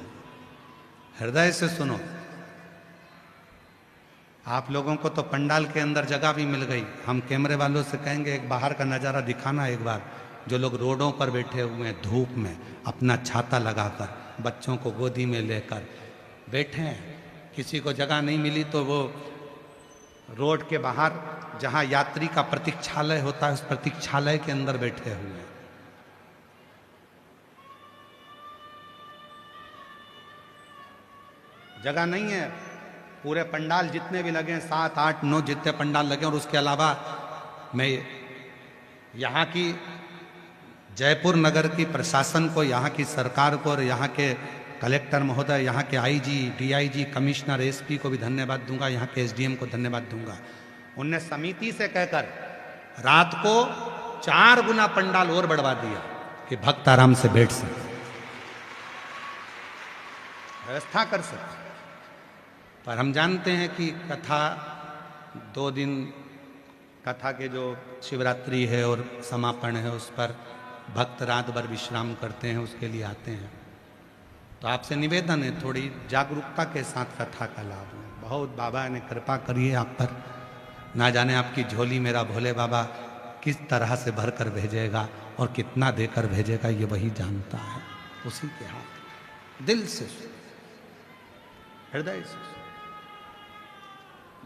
हृदय से सुनो। आप लोगों को तो पंडाल के अंदर जगह भी मिल गई। हम कैमरे वालों से कहेंगे एक बाहर का नज़ारा दिखाना एक बार। जो लोग रोडों पर बैठे हुए हैं धूप में अपना छाता लगाकर, बच्चों को गोदी में लेकर बैठे हैं, किसी को जगह नहीं मिली तो वो रोड के बाहर जहां यात्री का प्रतीक्षालय होता है उस प्रतीक्षालय के अंदर बैठे हुए हैं। जगह नहीं है। पूरे पंडाल जितने भी लगे, 7, 8, 9 जितने पंडाल लगे, और उसके अलावा मैं यहाँ की जयपुर नगर की प्रशासन को, यहाँ की सरकार को और यहाँ के कलेक्टर महोदय, यहाँ के आईजी, डीआईजी, कमिश्नर, एसपी को भी धन्यवाद दूंगा, यहाँ के एसडीएम को धन्यवाद दूंगा। उनने समिति से कहकर रात को 4 गुना पंडाल और बढ़वा दिया कि भक्त आराम से बैठ सके, व्यवस्था कर सके। पर हम जानते हैं कि कथा 2 दिन, कथा के जो शिवरात्रि है और समापन है उस पर भक्त रात भर विश्राम करते हैं, उसके लिए आते हैं। तो आपसे निवेदन है थोड़ी जागरूकता के साथ कथा का लाभ लें। बहुत बाबा ने कृपा करी है आप पर, ना जाने आपकी झोली मेरा भोले बाबा किस तरह से भर कर भेजेगा और कितना देकर भेजेगा ये वही जानता है, उसी के हाथ। दिल से, हृदय से।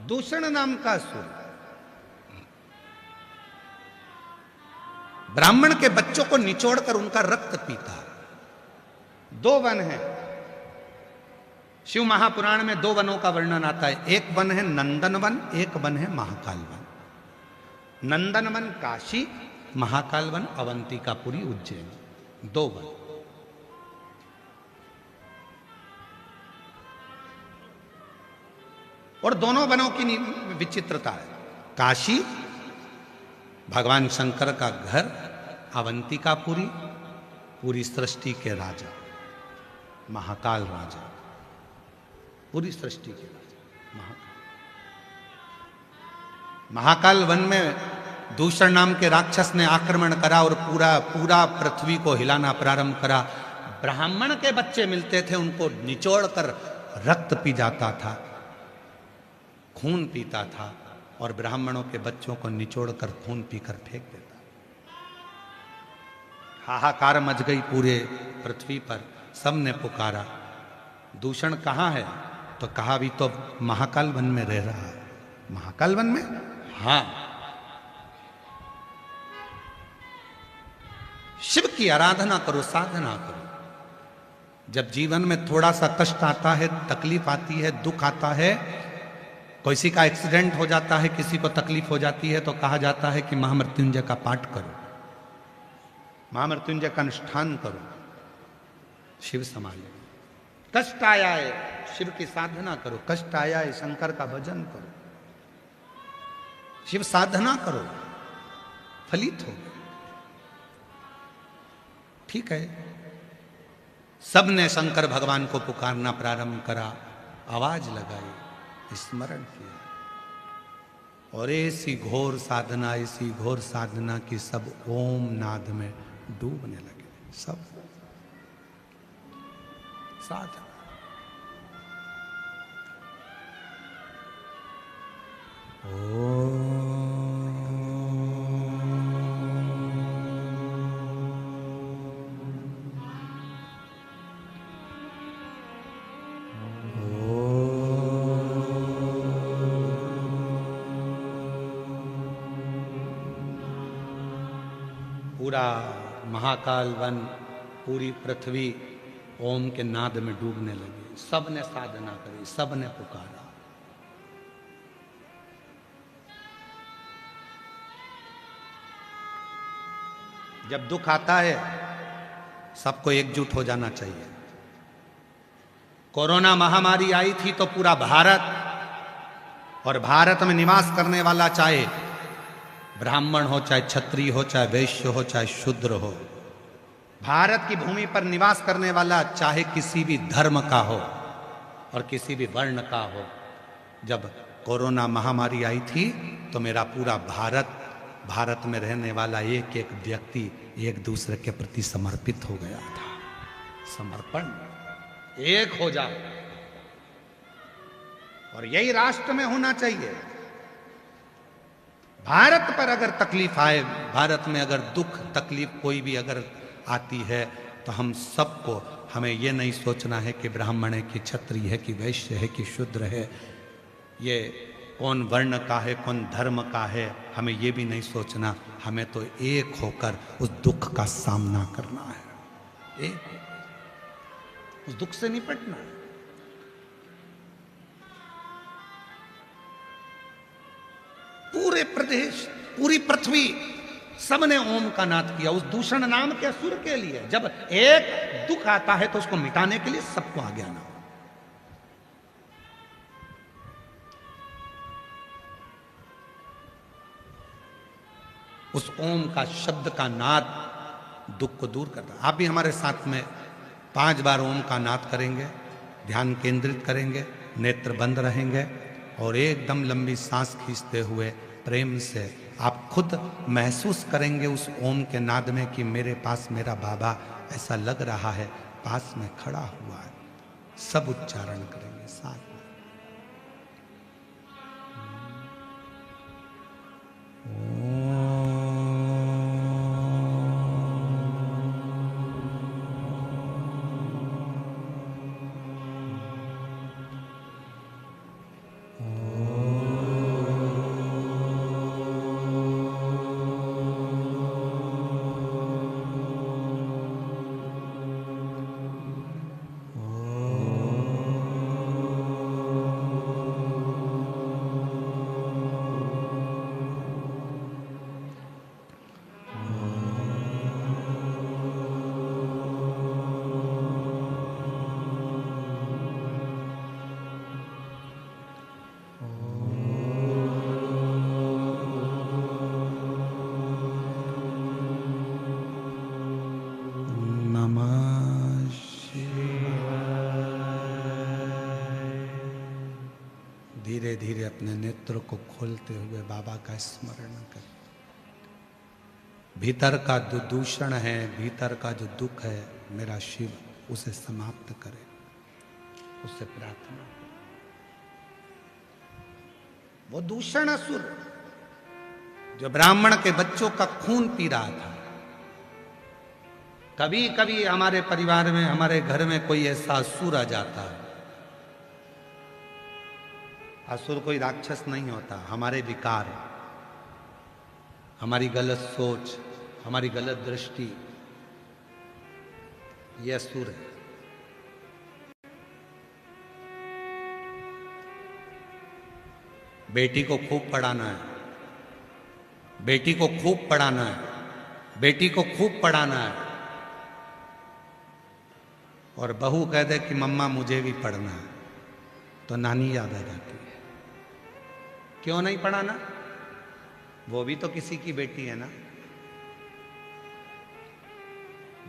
दूषण नाम का असुर ब्राह्मण के बच्चों को निचोड़कर उनका रक्त पीता। 2 वन हैं शिव महापुराण में, 2 वनों का वर्णन आता है। एक वन है नंदन वन, एक वन है महाकाल वन। नंदन वन काशी, महाकाल वन अवंतिकापुरी उज्जैन, 2 वन। और दोनों वनों की विचित्रता है। काशी भगवान शंकर का घर, अवंतिकापुरी पूरी सृष्टि के राजा, महाकाल राजा, पूरी सृष्टि के राजा महाकाल वन में दूषण नाम के राक्षस ने आक्रमण करा और पूरा पृथ्वी को हिलाना प्रारंभ करा। ब्राह्मण के बच्चे मिलते थे, उनको निचोड़कर रक्त पी जाता था, खून पीता था, और ब्राह्मणों के बच्चों को निचोड़कर खून पीकर फेंक देता। हाहाकार मच गई पूरे पृथ्वी पर, सबने पुकारा दूषण कहाँ है? तो कहा अभी तो महाकाल वन में रह रहा है। महाकाल वन में? हाँ। शिव की आराधना करो, साधना करो। जब जीवन में थोड़ा सा कष्ट आता है, तकलीफ आती है, दुख आता है, किसी का एक्सीडेंट हो जाता है, किसी को तकलीफ हो जाती है, तो कहा जाता है कि महामृत्युंजय का पाठ करो, महामृत्युंजय का अनुष्ठान करो, शिव संभाले। कष्ट आया है, शिव की साधना करो। कष्ट आया है, शंकर का भजन करो, शिव साधना करो, फलित हो। ठीक है, सबने शंकर भगवान को पुकारना प्रारंभ करा, आवाज लगाई, स्मरण किया, और ऐसी घोर साधना की सब ओम नाद में डूबने लगे। सब साधना। पूरा महाकाल वन, पूरी पृथ्वी ओम के नाद में डूबने लगी। सबने साधना करी, सबने पुकारा। जब दुख आता है सबको एकजुट हो जाना चाहिए। कोरोना महामारी आई थी तो पूरा भारत और भारत में निवास करने वाला, चाहे ब्राह्मण हो, चाहे क्षत्रिय हो, चाहे वैश्य हो, चाहे शूद्र हो, भारत की भूमि पर निवास करने वाला चाहे किसी भी धर्म का हो और किसी भी वर्ण का हो, जब कोरोना महामारी आई थी तो मेरा पूरा भारत भारत में रहने वाला एक एक व्यक्ति एक दूसरे के प्रति समर्पित हो गया था। समर्पण, एक हो जाओ, और यही राष्ट्र में होना चाहिए। भारत पर अगर तकलीफ आए, भारत में अगर दुख तकलीफ कोई भी अगर आती है, तो हम सबको, हमें यह नहीं सोचना है कि ब्राह्मण है कि क्षत्रिय है कि वैश्य है कि शूद्र है, ये कौन वर्ण का है कौन धर्म का है, हमें ये भी नहीं सोचना। हमें तो एक होकर उस दुख का सामना करना है, एक उस दुख से निपटना है। पूरे प्रदेश, पूरी पृथ्वी, सबने ओम का नाद किया उस दूषण नाम के असुर के लिए। जब एक दुख आता है तो उसको मिटाने के लिए सबको आगे आना। उस ओम का शब्द का नाद दुख को दूर करता है। आप भी हमारे साथ में 5 बार ओम का नाद करेंगे, ध्यान केंद्रित करेंगे, नेत्र बंद रहेंगे और एकदम लंबी सांस खींचते हुए प्रेम से आप खुद महसूस करेंगे उस ओम के नाद में कि मेरे पास मेरा बाबा ऐसा लग रहा है, पास में खड़ा हुआ है। सब उच्चारण करेंगे साथ में। धीरे धीरे अपने नेत्रों को खोलते हुए बाबा का स्मरण करें। भीतर का जो दूषण है, भीतर का जो दुख है, मेरा शिव उसे समाप्त करे, उससे प्रार्थना करें। वो दूषण असुर जो ब्राह्मण के बच्चों का खून पी रहा था। कभी कभी हमारे परिवार में, हमारे घर में कोई ऐसा असुर आ जाता है। असुर कोई राक्षस नहीं होता, हमारे विकार, हमारी गलत सोच, हमारी गलत दृष्टि, ये असुर है। बेटी को खूब पढ़ाना है, बेटी को खूब पढ़ाना है, बेटी को खूब पढ़ाना है, और बहू कह दे कि मम्मा मुझे भी पढ़ना है, तो नानी याद आ जाती है। क्यों नहीं पढ़ाना? वो भी तो किसी की बेटी है ना।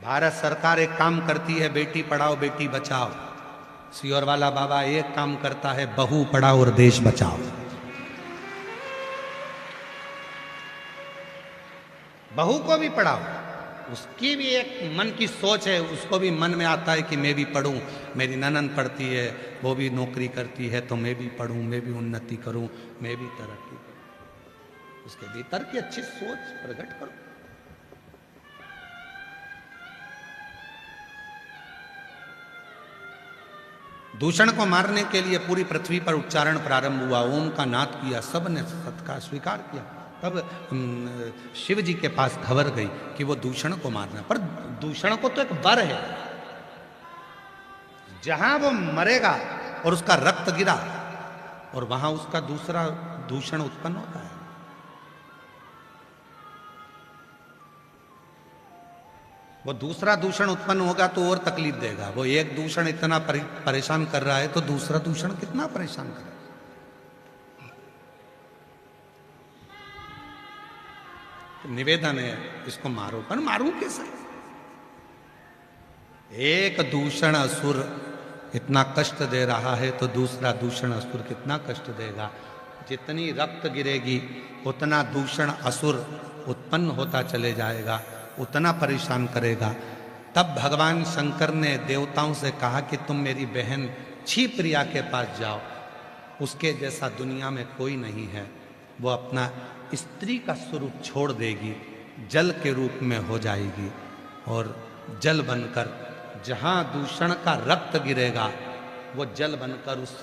भारत सरकार एक काम करती है, बेटी पढ़ाओ बेटी बचाओ। सियोर वाला बाबा एक काम करता है, बहू पढ़ाओ और देश बचाओ। बहू को भी पढ़ाओ, उसकी भी एक मन की सोच है, उसको भी मन में आता है कि मैं भी पढ़ूं, मेरी ननद पढ़ती है, वो भी नौकरी करती है, तो मैं भी पढ़ूं, मैं भी उन्नति करूं, मैं भी तरक्की करूं। उसके भीतर की अच्छी सोच प्रकट करो। दूषण को मारने के लिए पूरी पृथ्वी पर उच्चारण प्रारंभ हुआ, ओम का नाद किया, सबने सत्कार स्वीकार किया। तब शिव जी के पास खबर गई कि वो दूषण को मारना, पर दूषण को तो एक वर है, जहां वो मरेगा और उसका रक्त गिरा और वहां उसका दूसरा दूषण उत्पन्न होता है। वो दूसरा दूषण उत्पन्न होगा तो और तकलीफ देगा। वो एक दूषण इतना परेशान कर रहा है तो दूसरा दूषण कितना परेशान करेगा। निवेदन है, इसको मारो, पर मारूं कैसे? एक दूषण असुर इतना कष्ट दे रहा है तो दूसरा दूषण असुर कितना कष्ट देगा। जितनी रक्त गिरेगी उतना दूषण असुर उत्पन्न होता चले जाएगा, उतना परेशान करेगा। तब भगवान शंकर ने देवताओं से कहा कि तुम मेरी बहन क्षिप्रिया के पास जाओ, उसके जैसा दुनिया में कोई नहीं है। वो अपना स्त्री का स्वरूप छोड़ देगी, जल के रूप में हो जाएगी और जल बनकर जहाँ दूषण का रक्त गिरेगा वो जल बनकर उस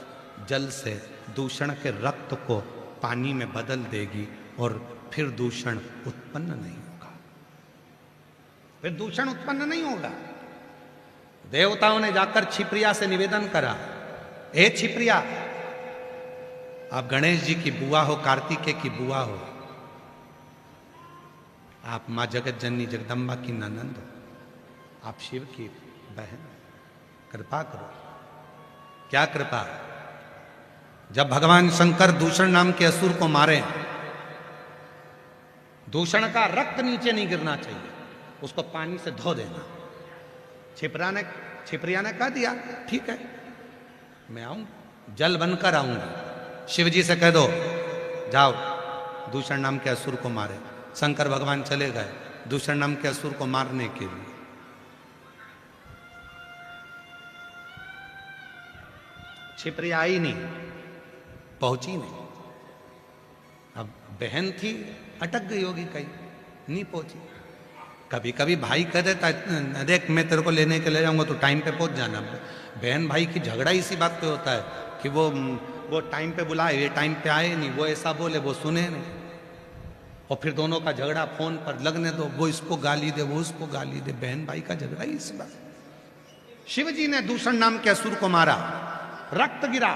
जल से दूषण के रक्त को पानी में बदल देगी और फिर दूषण उत्पन्न नहीं होगा, फिर दूषण उत्पन्न नहीं होगा। देवताओं ने जाकर क्षिप्रिया से निवेदन करा, हे क्षिप्रिया, आप गणेश जी की बुआ हो, कार्तिकेय की बुआ हो, आप मां जगत जननी जगदम्बा की ननंद हो, आप शिव की बहन, कृपा करो। क्या कृपा? जब भगवान शंकर दूषण नाम के असुर को मारे, दूषण का रक्त नीचे नहीं गिरना चाहिए, उसको पानी से धो देना। क्षिप्रिया ने कह दिया ठीक है, मैं आऊं, जल बनकर आऊंगी। शिव जी से कह दो जाओ दूषण नाम के असुर को मारे। शंकर भगवान चले गए दूषण नाम के असुर को मारने के लिए। क्षिप्रिया आई नहीं, पहुंची नहीं। अब बहन थी, अटक गई होगी कहीं, नहीं पहुंची। कभी कभी भाई कह देता है देख मैं तेरे को लेने के ले जाऊंगा तो टाइम पे पहुंच जाना। बहन भाई की झगड़ा इसी बात पे होता है कि वो टाइम पे बुलाए, ये टाइम पे आए नहीं, वो ऐसा बोले वो सुने नहीं, और फिर दोनों का झगड़ा फोन पर लगने दो, वो इसको गाली दे वो उसको गाली दे, बहन भाई का झगड़ा ही इसी बात। शिव जी ने दूषण नाम के असुर को मारा, रक्त गिरा,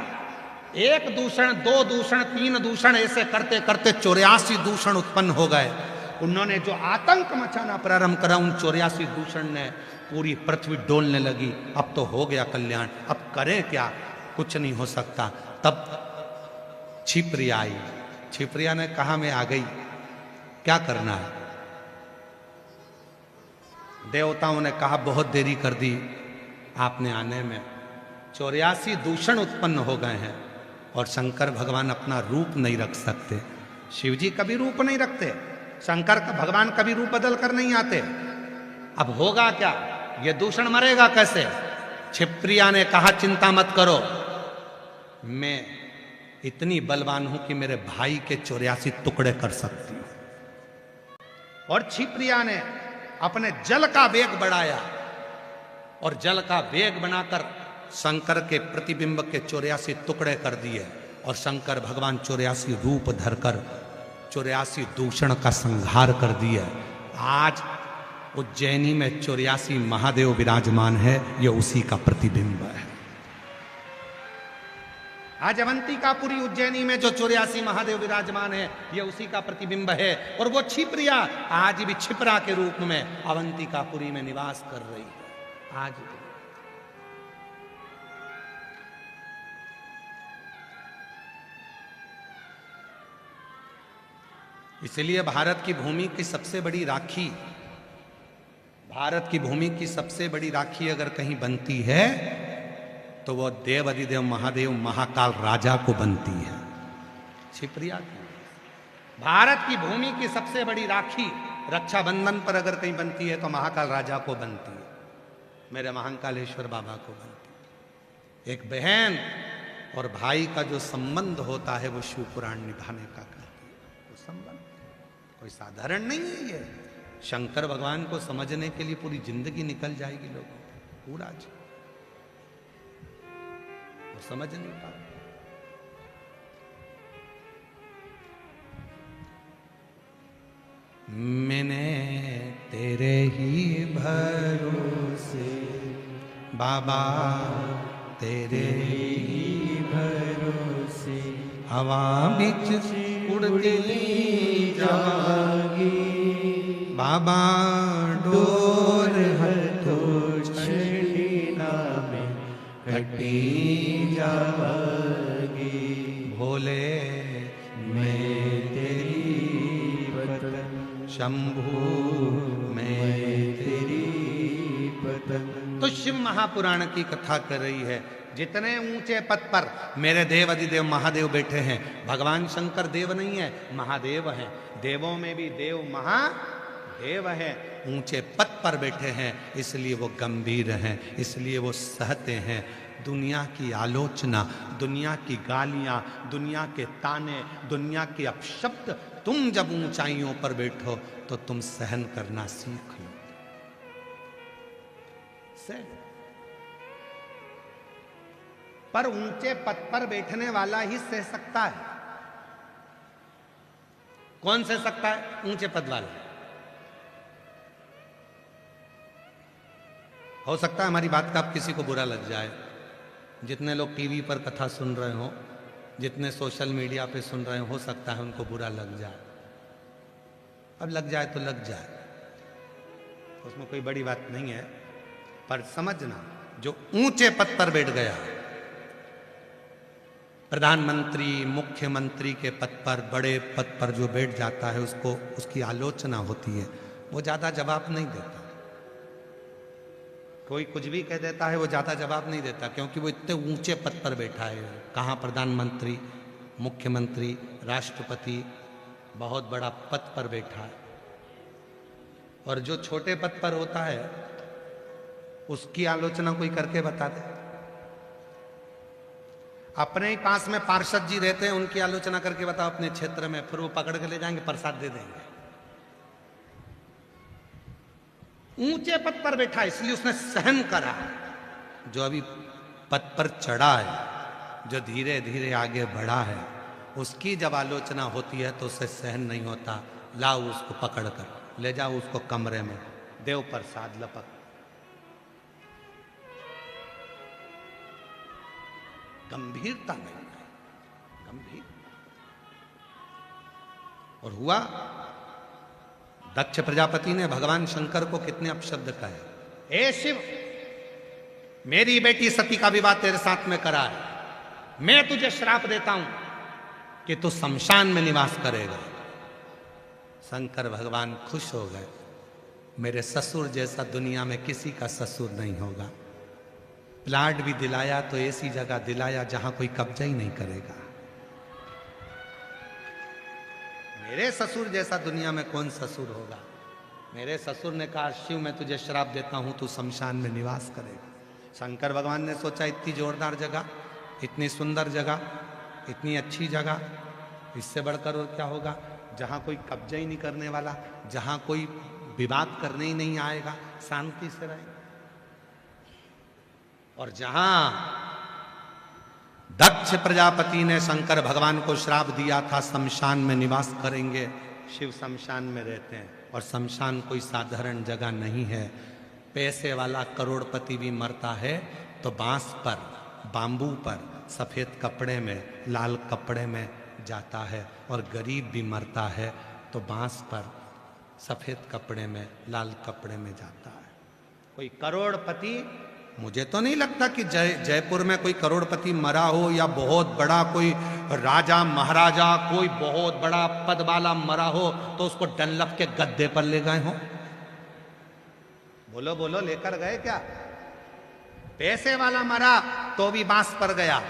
एक दूषण, दो दूषण, तीन दूषण, ऐसे करते करते 84 दूषण उत्पन्न हो गए। उन्होंने जो आतंक मचाना प्रारंभ करा, उन 84 दूषण ने पूरी पृथ्वी डोलने लगी। अब तो हो गया कल्याण, अब करें क्या, कुछ नहीं हो सकता। तब क्षिप्रिया आई। क्षिप्रिया ने कहा मैं आ गई, क्या करना है? देवताओं ने कहा बहुत देरी कर दी आपने आने में, 84 दूषण उत्पन्न हो गए हैं और शंकर भगवान अपना रूप नहीं रख सकते। शिव जी कभी रूप नहीं रखते, शंकर का भगवान कभी रूप बदल कर नहीं आते। अब होगा क्या, ये दूषण मरेगा कैसे? क्षिप्रिया ने कहा चिंता मत करो, मैं इतनी बलवान हूं कि मेरे भाई के 84 टुकड़े कर सकती हूं। और क्षिप्रिया ने अपने जल का वेग बढ़ाया और जल का वेग बनाकर शंकर के प्रतिबिंब के 84 टुकड़े कर दिए और शंकर भगवान 84 रूप धरकर 84 दूषण का संहार कर दिया। आज उज्जैनी में 84 महादेव विराजमान है, ये उसी का प्रतिबिंब है। आज अवंतिकापुरी उज्जैनी में जो 84 महादेव विराजमान है, ये उसी का प्रतिबिंब है। और वो क्षिप्रिया आज भी क्षिप्रा के रूप में अवंतिकापुरी में निवास कर रही है। आज इसलिए भारत की भूमि की सबसे बड़ी राखी, भारत की भूमि की सबसे बड़ी राखी अगर कहीं बनती है तो वो देव अधिदेव महादेव महाकाल राजा को बनती है, क्षिप्रिया की। भारत की भूमि की सबसे बड़ी राखी रक्षाबंधन पर अगर कहीं बनती है तो महाकाल राजा को बनती है, मेरे महाकालेश्वर बाबा को बनती है। एक बहन और भाई का जो संबंध होता है वो शिव पुराण निभाने का करती है। वो संबंध कोई साधारण नहीं है। ये शंकर भगवान को समझने के लिए पूरी जिंदगी निकल जाएगी लोगों को, पूरा वो समझ नहीं पा। मैंने तेरे ही भरोसे बाबा, तेरे ही भरोसे हवा बिच उड़ती जागी बाबा, डोर है तो छड़ीना में कटी जागी। भोले मैं तेरी पतंग, शंभू मैं तेरी पतंग। तो शिव महापुराण की कथा कर रही है जितने ऊंचे पद पर मेरे देव अधिदेव महादेव बैठे हैं, भगवान शंकर देव नहीं है, महादेव हैं। देवों में भी देव महादेव है। ऊंचे पद पर बैठे हैं, इसलिए वो गंभीर हैं, इसलिए वो सहते हैं दुनिया की आलोचना, दुनिया की गालियां, दुनिया के ताने, दुनिया के अपशब्द। तुम जब ऊंचाइयों पर बैठो तो तुम सहन करना सीख लो। पर ऊंचे पद पर बैठने वाला ही सह सकता है। कौन सह सकता है? ऊंचे पद वाला। हो सकता है हमारी बात का अब किसी को बुरा लग जाए, जितने लोग टीवी पर कथा सुन रहे हो, जितने सोशल मीडिया पे सुन रहे हो सकता है उनको बुरा लग जाए। अब लग जाए तो लग जाए, उसमें कोई बड़ी बात नहीं है। पर समझना, जो ऊंचे पद पर बैठ गया, प्रधानमंत्री मुख्यमंत्री के पद पर, बड़े पद पर जो बैठ जाता है, उसको उसकी आलोचना होती है, वो ज्यादा जवाब नहीं देता। कोई कुछ भी कह देता है, वो ज्यादा जवाब नहीं देता, क्योंकि वो इतने ऊंचे पद पर बैठा है। कहाँ प्रधानमंत्री, मुख्यमंत्री, राष्ट्रपति, बहुत बड़ा पद पर बैठा है। और जो छोटे पद पर होता है उसकी आलोचना कोई करके बता दे। अपने ही पास में पार्षद जी रहते हैं, उनकी आलोचना करके बताओ अपने क्षेत्र में, फिर वो पकड़ के ले जाएंगे, प्रसाद दे देंगे। ऊंचे पद पर बैठा है इसलिए उसने सहन करा। जो अभी पद पर चढ़ा है, जो धीरे धीरे आगे बढ़ा है, उसकी जब आलोचना होती है तो उसे सहन नहीं होता। लाओ उसको पकड़ कर ले जाओ उसको कमरे में, देव प्रसाद लपक। गंभीरता नहीं, गंभीर। और हुआ, दक्ष प्रजापति ने भगवान शंकर को कितने अपशब्द कहे। ए शिव, मेरी बेटी सती का विवाह तेरे साथ में करा है, मैं तुझे श्राप देता हूं कि तू शमशान में निवास करेगा। शंकर भगवान खुश हो गए, मेरे ससुर जैसा दुनिया में किसी का ससुर नहीं होगा। प्लाट भी दिलाया तो ऐसी जगह दिलाया जहां कोई कब्जा ही नहीं करेगा। मेरे ससुर जैसा दुनिया में कौन ससुर होगा। मेरे ससुर ने कहा, शिव मैं तुझे श्राप देता हूं, तू शमशान में निवास करेगा। शंकर भगवान ने सोचा, इतनी जोरदार जगह, इतनी सुंदर जगह, इतनी अच्छी जगह, इससे बढ़कर और क्या होगा, जहां कोई कब्जा ही नहीं करने वाला, जहां कोई विवाद करने ही नहीं आएगा, शांति से रहेगा। और जहां दक्ष प्रजापति ने शंकर भगवान को श्राप दिया था शमशान में निवास करेंगे, शिव शमशान में रहते हैं। और शमशान कोई साधारण जगह नहीं है। पैसे वाला करोड़पति भी मरता है तो बांस पर, बांबू पर, सफेद कपड़े में, लाल कपड़े में जाता है। और गरीब भी मरता है तो बांस पर, सफेद कपड़े में, लाल कपड़े में जाता है। कोई करोड़पति, मुझे तो नहीं लगता कि जयपुर में कोई करोड़पति मरा हो, या बहुत बड़ा कोई राजा महाराजा, कोई बहुत बड़ा पद वाला मरा हो तो उसको डनलप के गद्दे पर ले गए हो। बोलो बोलो, लेकर गए क्या? पैसे वाला मरा तो भी बांस पर गया,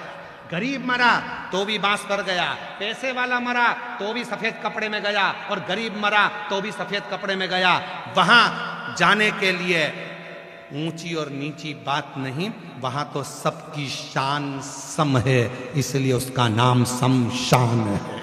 गरीब मरा तो भी बांस पर गया, पैसे वाला मरा तो भी सफेद कपड़े में गया, और गरीब मरा तो भी सफेद कपड़े में गया। वहां जाने के लिए ऊंची और नीची बात नहीं, वहां तो सबकी शान सम है, इसलिए उसका नाम शमशान है।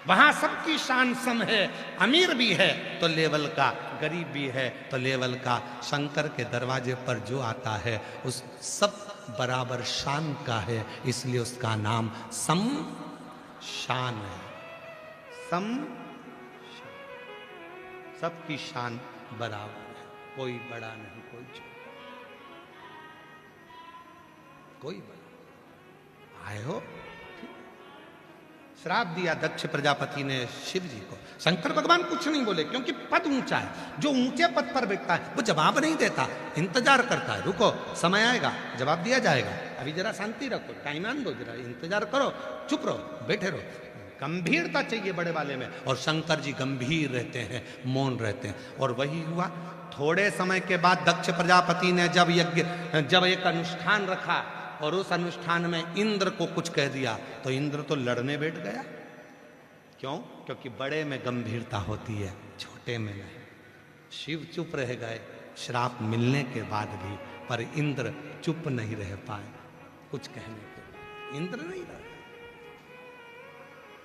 वहां सबकी शान सम है, अमीर भी है तो लेवल का, गरीब भी है तो लेवल का। शंकर के दरवाजे पर जो आता है उस सब बराबर शान का है, इसलिए उसका नाम शमशान है। सबकी शान बराबर है, कोई बड़ा नहीं, कोई छोटा, कोई बड़ा। आए हो, श्राप दिया दक्ष प्रजापति ने शिव जी को। शंकर भगवान कुछ नहीं बोले क्योंकि पद ऊंचा है। जो ऊंचे पद पर बैठता है वो जवाब नहीं देता, इंतजार करता है, रुको समय आएगा जवाब दिया जाएगा, अभी जरा शांति रखो, टाइम आन दो, जरा इंतजार करो, चुप रहो, बैठे रहो, गंभीरता चाहिए बड़े वाले में, और शंकर जी गंभीर रहते हैं, मौन रहते हैं। और वही हुआ। थोड़े समय के बाद दक्ष प्रजापति ने जब एक अनुष्ठान रखा और उस अनुष्ठान में इंद्र को कुछ कह दिया, तो इंद्र तो लड़ने बैठ गया। क्यों? क्योंकि बड़े में गंभीरता होती है, छोटे में नहीं। शिव चुप रह गए श्राप मिलने के बाद भी, पर इंद्र चुप नहीं रह पाए कुछ कहने को। इंद्र नहीं रहा।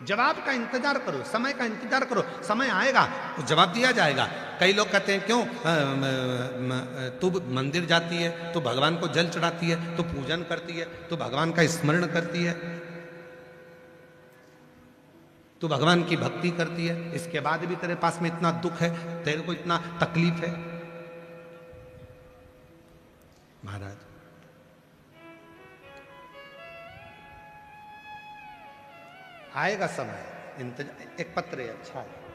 जवाब का इंतजार करो, समय का इंतजार करो, समय आएगा तो जवाब दिया जाएगा। कई लोग कहते हैं क्यों तू मंदिर जाती है, तू भगवान को जल चढ़ाती है, तू पूजन करती है, तू भगवान का स्मरण करती है, तू भगवान की भक्ति करती है, इसके बाद भी तेरे पास में इतना दुख है, तेरे को इतना तकलीफ है। महाराज आएगा समय, इंतजार। एक पत्र है, अच्छा है।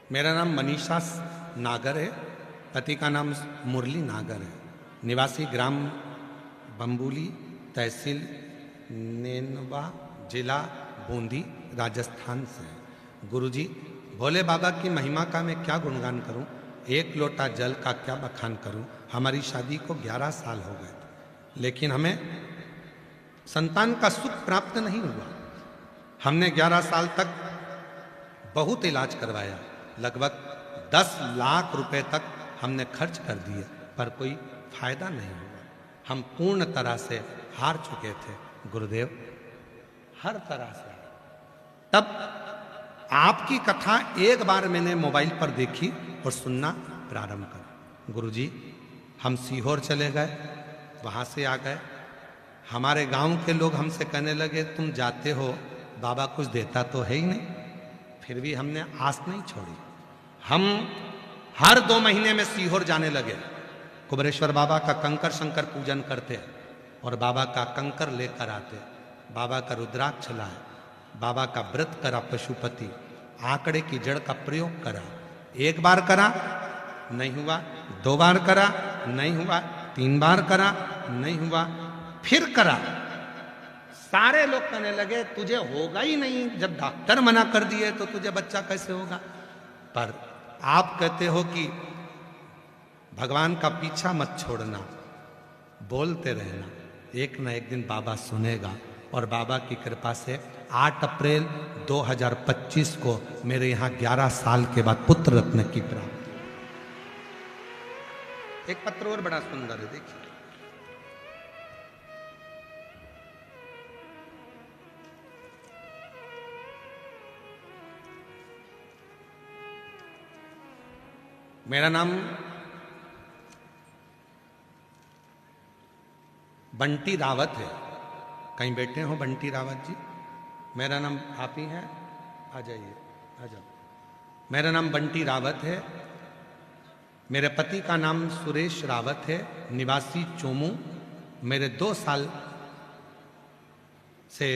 मेरा नाम मनीषा नागर है, पति का नाम मुरली नागर है, निवासी ग्राम बम्बूली, तहसील नेनवा, जिला बूंदी, राजस्थान से है। गुरुजी, भोले बाबा की महिमा का मैं क्या गुणगान करूं, एक लोटा जल का क्या बखान करूं। हमारी शादी को 11 साल हो गए थे, लेकिन हमें संतान का सुख प्राप्त नहीं हुआ। हमने 11 साल तक बहुत इलाज करवाया, लगभग 10 लाख रुपए तक हमने खर्च कर दिए, पर कोई फायदा नहीं हुआ। हम पूर्ण तरह से हार चुके थे गुरुदेव, हर तरह से। तब आपकी कथा एक बार मैंने मोबाइल पर देखी और सुनना प्रारंभ करा। गुरुजी, हम सीहोर चले गए, वहां से आ गए। हमारे गांव के लोग हमसे कहने लगे तुम जाते हो, बाबा कुछ देता तो है ही नहीं। फिर भी हमने आस नहीं छोड़ी। हम हर 2 महीने में सीहोर जाने लगे। कुबरेश्वर बाबा का कंकर शंकर पूजन करते और बाबा का कंकर लेकर आते, बाबा का रुद्राक्ष लाए, बाबा का व्रत करा, पशुपति आंकड़े की जड़ का प्रयोग करा। 1 बार करा नहीं हुआ, 2 बार करा नहीं हुआ, 3 बार करा नहीं हुआ, फिर करा। सारे लोग कहने लगे तुझे होगा ही नहीं, जब डॉक्टर मना कर दिए तो तुझे बच्चा कैसे होगा। पर आप कहते हो कि भगवान का पीछा मत छोड़ना, बोलते रहना, एक न एक दिन बाबा सुनेगा। और बाबा की कृपा से 8 अप्रैल 2025 को मेरे यहाँ 11 साल के बाद पुत्र रत्न की प्राप्ति। एक पत्र और बड़ा सुंदर है, देखिए। मेरा नाम बंटी रावत है। कहीं बैठे हो बंटी रावत जी? मेरा नाम आप ही हैं, आ जाइए, आ जाओ। मेरा नाम बंटी रावत है। मेरे पति का नाम सुरेश रावत है, निवासी चोमू। मेरे 2 साल से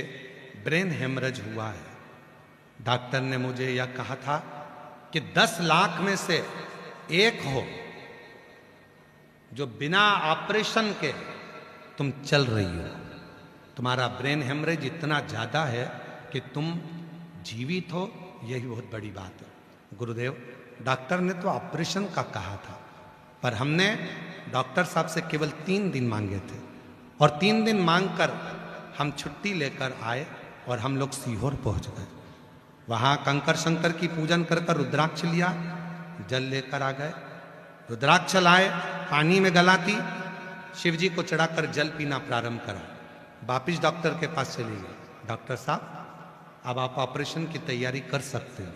ब्रेन हेमरेज हुआ है। डॉक्टर ने मुझे यह कहा था कि 10 लाख में से 1 हो जो बिना ऑपरेशन के तुम चल रही हो। तुम्हारा ब्रेन हेमरेज इतना ज्यादा है कि तुम जीवित हो, यही बहुत बड़ी बात है। गुरुदेव, डॉक्टर ने तो ऑपरेशन का कहा था, पर हमने डॉक्टर साहब से केवल 3 दिन मांगे थे, और 3 दिन मांगकर हम छुट्टी लेकर आए और हम लोग सीहोर पहुंच गए। वहां कंकर शंकर की पूजन कर रुद्राक्ष लिया, जल लेकर आ गए। रुद्राक्ष लाए, पानी में गलाती, शिव जी को चढ़ाकर जल पीना प्रारंभ करा। वापिस डॉक्टर के पास चली गई। डॉक्टर साहब, अब आप ऑपरेशन की तैयारी कर सकते हो।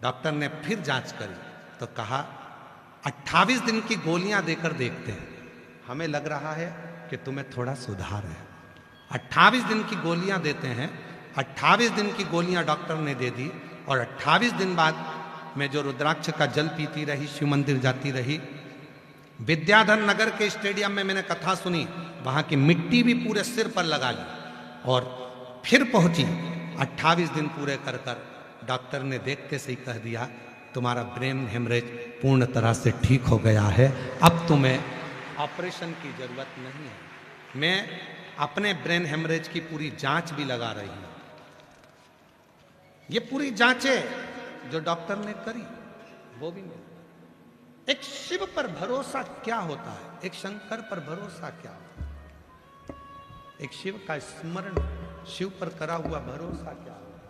डॉक्टर ने फिर जांच करी तो कहा 28 दिन की गोलियां देकर देखते हैं, हमें लग रहा है कि तुम्हें थोड़ा सुधार है। 28 दिन की गोलियां देते हैं। 28 दिन की गोलियां डॉक्टर ने दे दी, और 28 दिन बाद में जो रुद्राक्ष का जल पीती रही, शिव मंदिर जाती रही। विद्याधर नगर के स्टेडियम में मैंने कथा सुनी, वहां की मिट्टी भी पूरे सिर पर लगा ली और फिर पहुंची। 28 दिन पूरे कर कर डॉक्टर ने देखते से ही कह दिया तुम्हारा ब्रेन हेमरेज पूर्ण तरह से ठीक हो गया है, अब तुम्हें ऑपरेशन की जरूरत नहीं है। मैं अपने ब्रेन हेमरेज की पूरी जांच भी लगा रही हूं। ये पूरी जांचें जो डॉक्टर ने करी वो भी नहीं। एक शिव पर भरोसा क्या होता है, एक शंकर पर भरोसा क्या होता है, एक शिव का स्मरण, शिव पर करा हुआ भरोसा क्या होता है।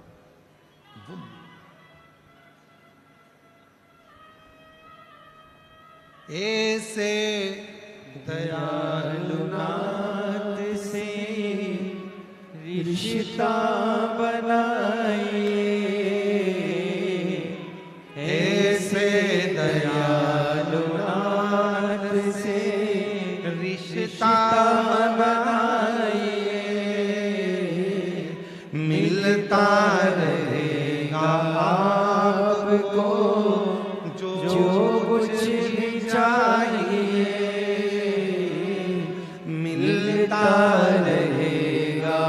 ऐसे दयालुनाथ से रिश्ता बनाइए, ऐसे दयालुनाथ से रिश्ता बनाइए, मिलता रहेगा आपको जो कुछ भी चाहिए, मिलता रहेगा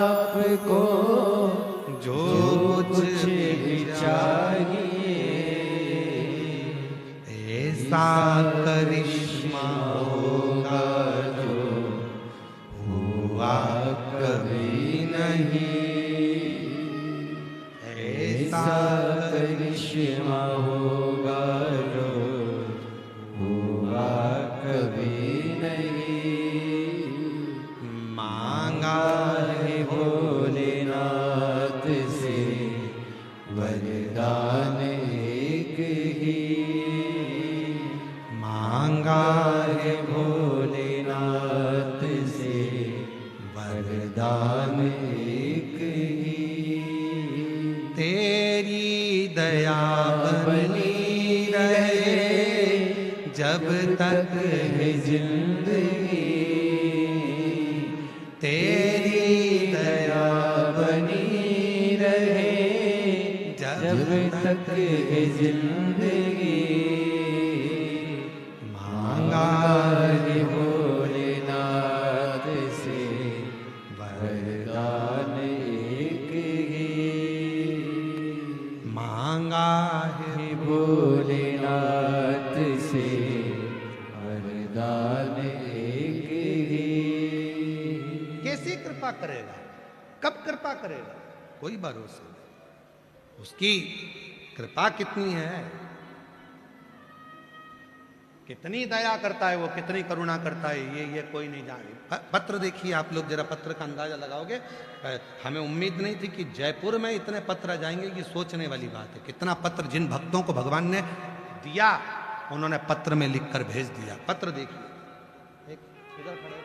आपको जो कुछ भी चाहिए। ऐसा करिश्मा होगा जो हुआ कभी नहीं, ऐसा करिश्मा होगा जो हुआ कभी नहीं। मांगा है भोलेनाथ से वरदान एक ही, मांगा है भोलेनाथ से वरदान एक ही। तेरी दया बनी रहे जब तक है जिंदगी, तेरी दया बनी रहे जब तक है जिंदगी। मांगा है भोलेनाथ से वरदान एक ही, मांगा है भोलेनाथ से वरदान एक ही। कैसी कृपा करेगा, कब कृपा करेगा, कोई भरोसा नहीं। उसकी कृपा कितनी है, कितनी दया करता है वो, कितनी करुणा करता है, ये कोई नहीं जाने। पत्र देखिए आप लोग, जरा पत्र का अंदाजा लगाओगे। हमें उम्मीद नहीं थी कि जयपुर में इतने पत्र जाएंगे, ये सोचने वाली बात है। कितना पत्र जिन भक्तों को भगवान ने दिया उन्होंने पत्र में लिखकर भेज दिया। पत्र देखिए, एक इधर खड़े हो,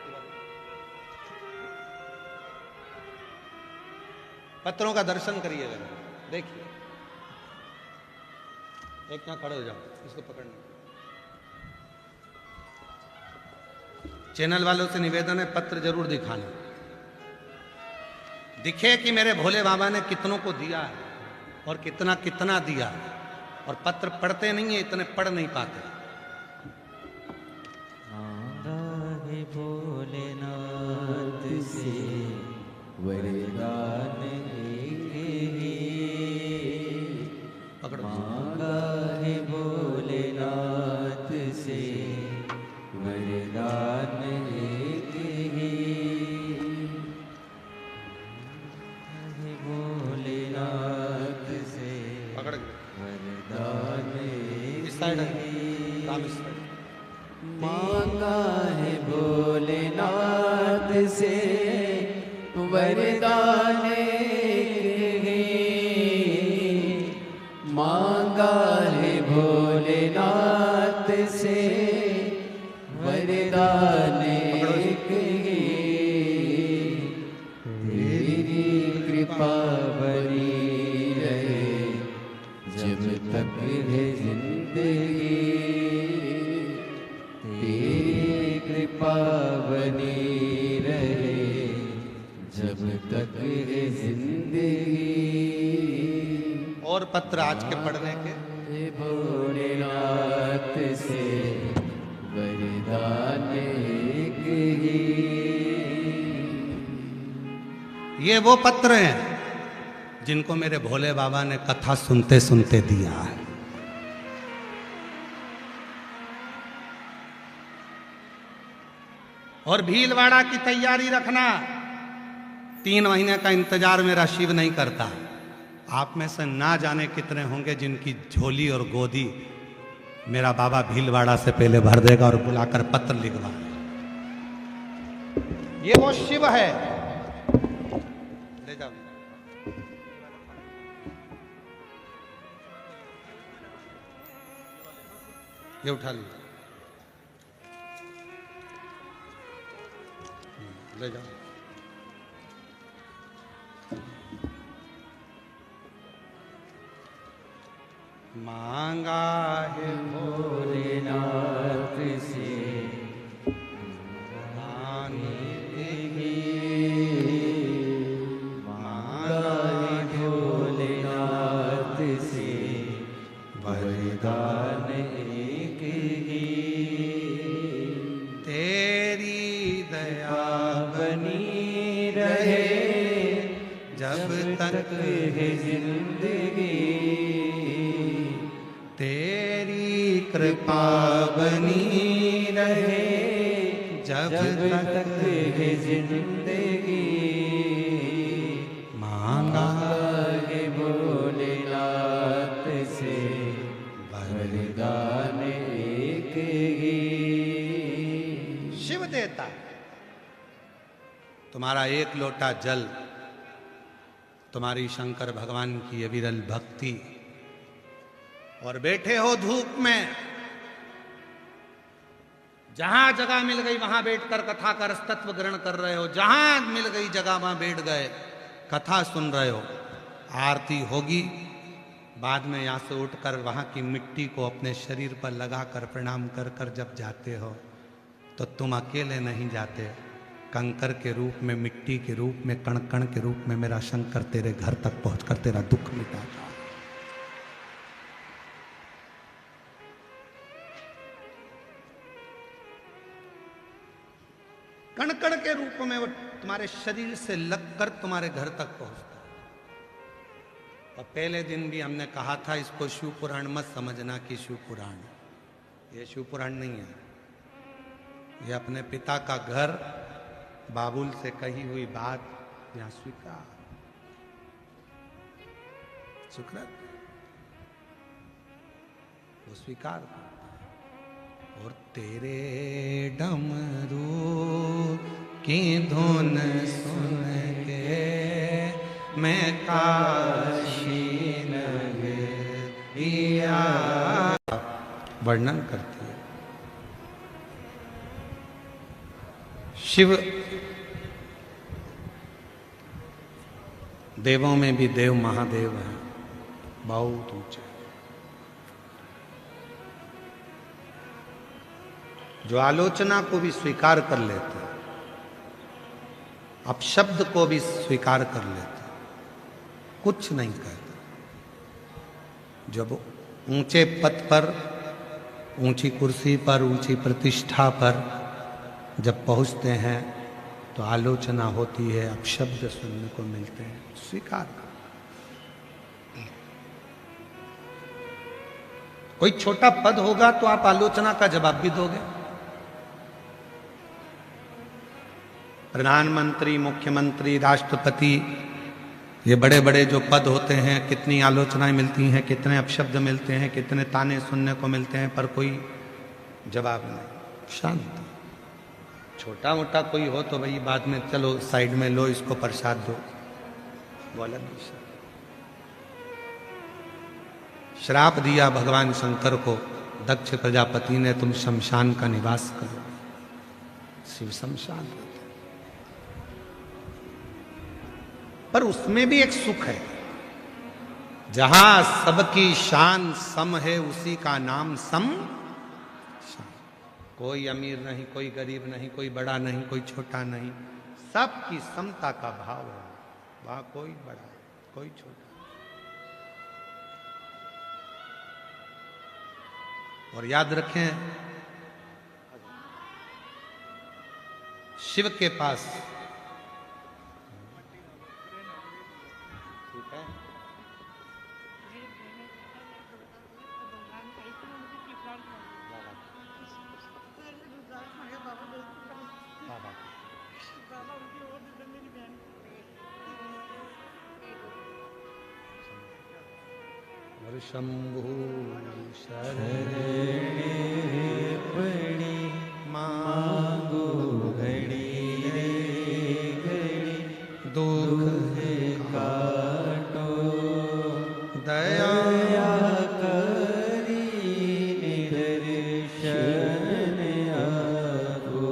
पत्रों का दर्शन करिएगा, देखिए। एक यहाँ खड़े हो जाओ, इसको पकड़ने। चैनल वालों से निवेदन है, पत्र जरूर दिखाना, दिखे कि मेरे भोले बाबा ने कितनों को दिया है और कितना कितना दिया है। और पत्र पढ़ते नहीं है, इतने पढ़ नहीं पाते। मांगा है भोलेनाथ से वरदान एक ही, पकड़ो। मांगा है भोलेनाथ से वरदान एक ही, है भोलेनाथ से पकड़ वरदान इस साइड है, एक ही। काम इस साइड। मांगा है भोलेनाथ से वरदान एक ही, मांगा है भोलेनाथ से वरदान एक ही। तेरी कृपा बनी रहे जब तक है जिंदगी, तेरी कृपा बनी रहे जब तक है जिंदगी। पत्र आज के पढ़ने के हे भोलेनाथ से वरदान एक ही। ये वो पत्र हैं जिनको मेरे भोले बाबा ने कथा सुनते सुनते दिया है। और भीलवाड़ा की तैयारी रखना, 3 महीने का इंतजार मेरा शिव नहीं करता। आप में से ना जाने कितने होंगे जिनकी झोली और गोदी मेरा बाबा भीलवाड़ा से पहले भर देगा और बुलाकर पत्र लिखवा। ये वो शिव है। ले जाओ, ये उठा लीजिए, ले जाओ। मांगा है भोलेनाथ से मांगा है भोलेनाथ से वरदान एक ही। तेरी दया बनी रहे जब तक है जिंदगी, तेरी कृपा बनी रहे जब तक है जिंदगी। मांगा है भोलेनाथ से वरदान एक ही। शिव देता तुम्हारा एक लोटा जल, तुम्हारी शंकर भगवान की अविरल भक्ति, और बैठे हो धूप में, जहां जगह मिल गई वहां बैठकर कथा का रसतत्व ग्रहण कर रहे हो, जहां मिल गई जगह वहां बैठ गए, कथा सुन रहे हो। आरती होगी, बाद में यहां से उठकर वहां की मिट्टी को अपने शरीर पर लगाकर प्रणाम कर कर जब जाते हो तो तुम अकेले नहीं जाते, कंकर के रूप में, मिट्टी के रूप में, कण कण के रूप में मेरा शंकर तेरे घर तक पहुंचकर तेरा दुख मिटाता। कण कण के रूप में वो तुम्हारे शरीर से लगकर तुम्हारे घर तक पहुंचता है। और पहले दिन भी हमने कहा था, इसको शिव पुराण मत समझना कि शिव पुराण, ये शिव पुराण नहीं है। ये अपने पिता का घर, बाबुल से कही हुई बात यहां स्वीकार सुकृत वो स्वीकार करता है। और तेरे डमरू की धुन सुन के मैं काशी नगरिया, वर्णन करती है। शिव देवों में भी देव महादेव हैं, बहुत ऊंचे, जो आलोचना को भी स्वीकार कर लेते हैं, अपशब्द को भी स्वीकार कर लेते हैं, कुछ नहीं कहते। जब ऊंचे पद पर, ऊंची कुर्सी पर, ऊंची प्रतिष्ठा पर जब पहुंचते हैं तो आलोचना होती है, अपशब्द सुनने को मिलते हैं, स्वीकार कर। कोई छोटा पद होगा तो आप आलोचना का जवाब भी दोगे। प्रधानमंत्री, मुख्यमंत्री, राष्ट्रपति, ये बड़े बड़े जो पद होते हैं, कितनी आलोचनाएं मिलती हैं, कितने अपशब्द मिलते हैं, कितने ताने सुनने को मिलते हैं, पर कोई जवाब नहीं, शांत। छोटा मोटा कोई हो तो भाई बाद में चलो साइड में लो, इसको प्रसाद दो, वो अलग विषय। श्राप दिया भगवान शंकर को दक्ष प्रजापति ने, तुम शमशान का निवास करो। शिव शमशान रहते, पर उसमें भी एक सुख है। जहां सबकी शान सम है, उसी का नाम सम। कोई अमीर नहीं, कोई गरीब नहीं, कोई बड़ा नहीं, कोई छोटा नहीं, सबकी समता का भाव है। वहां कोई बड़ा, कोई छोटा। और याद रखें, शिव के पास ठीक है, शंभु शरणे पड़ी मांगो घड़ी रे घड़ी दुख काटो दया करी निदर्शन आपो।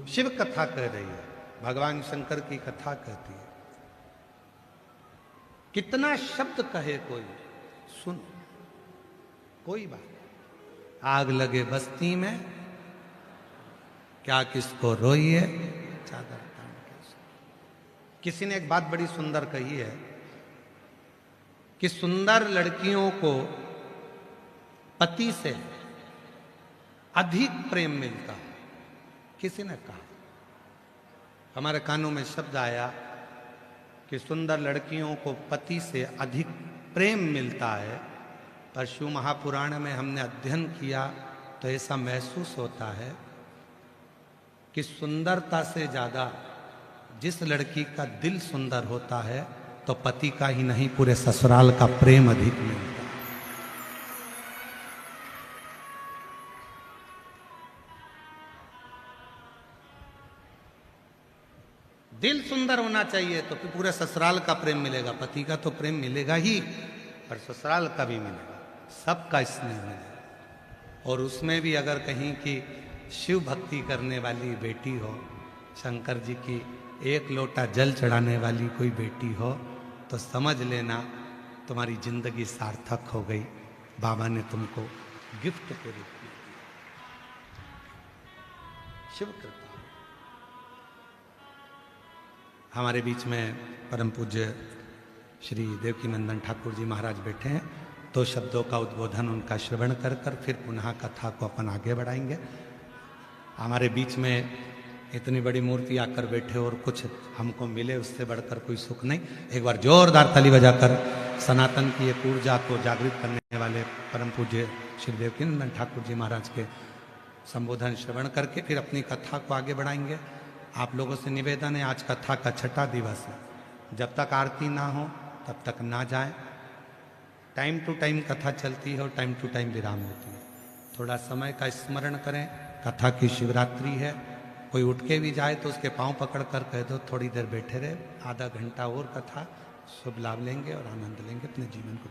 शिव कथा कह रही है, भगवान शंकर की कथा कहती है। कितना शब्द कहे कोई, सुन कोई बात। आग लगे बस्ती में, क्या किसको रोइए, चादर तान के सो। किसी ने एक बात बड़ी सुंदर कही है कि सुंदर लड़कियों को पति से अधिक प्रेम मिलता है। किसी ने कहा, हमारे कानों में शब्द आया कि सुंदर लड़कियों को पति से अधिक प्रेम मिलता है। पर शिव महापुराण में हमने अध्ययन किया तो ऐसा महसूस होता है कि सुंदरता से ज़्यादा जिस लड़की का दिल सुंदर होता है तो पति का ही नहीं, पूरे ससुराल का प्रेम अधिक मिलता है। दिल सुंदर होना चाहिए तो फिर पूरे ससुराल का प्रेम मिलेगा। पति का तो प्रेम मिलेगा ही, और ससुराल का भी मिलेगा, सबका स्नेह मिलेगा। और उसमें भी अगर कहीं की शिव भक्ति करने वाली बेटी हो, शंकर जी की एक लोटा जल चढ़ाने वाली कोई बेटी हो, तो समझ लेना तुम्हारी जिंदगी सार्थक हो गई। बाबा ने तुमको गिफ्ट के रूप में शिव कृपा। हमारे बीच में परम पूज्य श्री देवकी नंदन ठाकुर जी महाराज बैठे हैं। दो शब्दों का उद्बोधन उनका श्रवण कर कर फिर पुनः कथा को अपन आगे बढ़ाएंगे। हमारे बीच में इतनी बड़ी मूर्ति आकर बैठे और कुछ हमको मिले, उससे बढ़कर कोई सुख नहीं। एक बार जोरदार ताली बजाकर सनातन की एक ऊर्जा को जागृत करने वाले परम पूज्य श्री देवकी नंदन ठाकुर जी महाराज के संबोधन श्रवण करके फिर अपनी कथा को आगे बढ़ाएंगे। आप लोगों से निवेदन है, आज कथा का छठा दिवस है, जब तक आरती ना हो तब तक ना जाए। टाइम टू टाइम कथा चलती है और टाइम टू टाइम विराम होती है। थोड़ा समय का स्मरण करें। कथा की शिवरात्रि है, कोई उठ के भी जाए तो उसके पांव पकड़ कर कह दो थोड़ी देर बैठे रहे, आधा घंटा और कथा, शुभ लाभ लेंगे और आनंद लेंगे अपने जीवन को।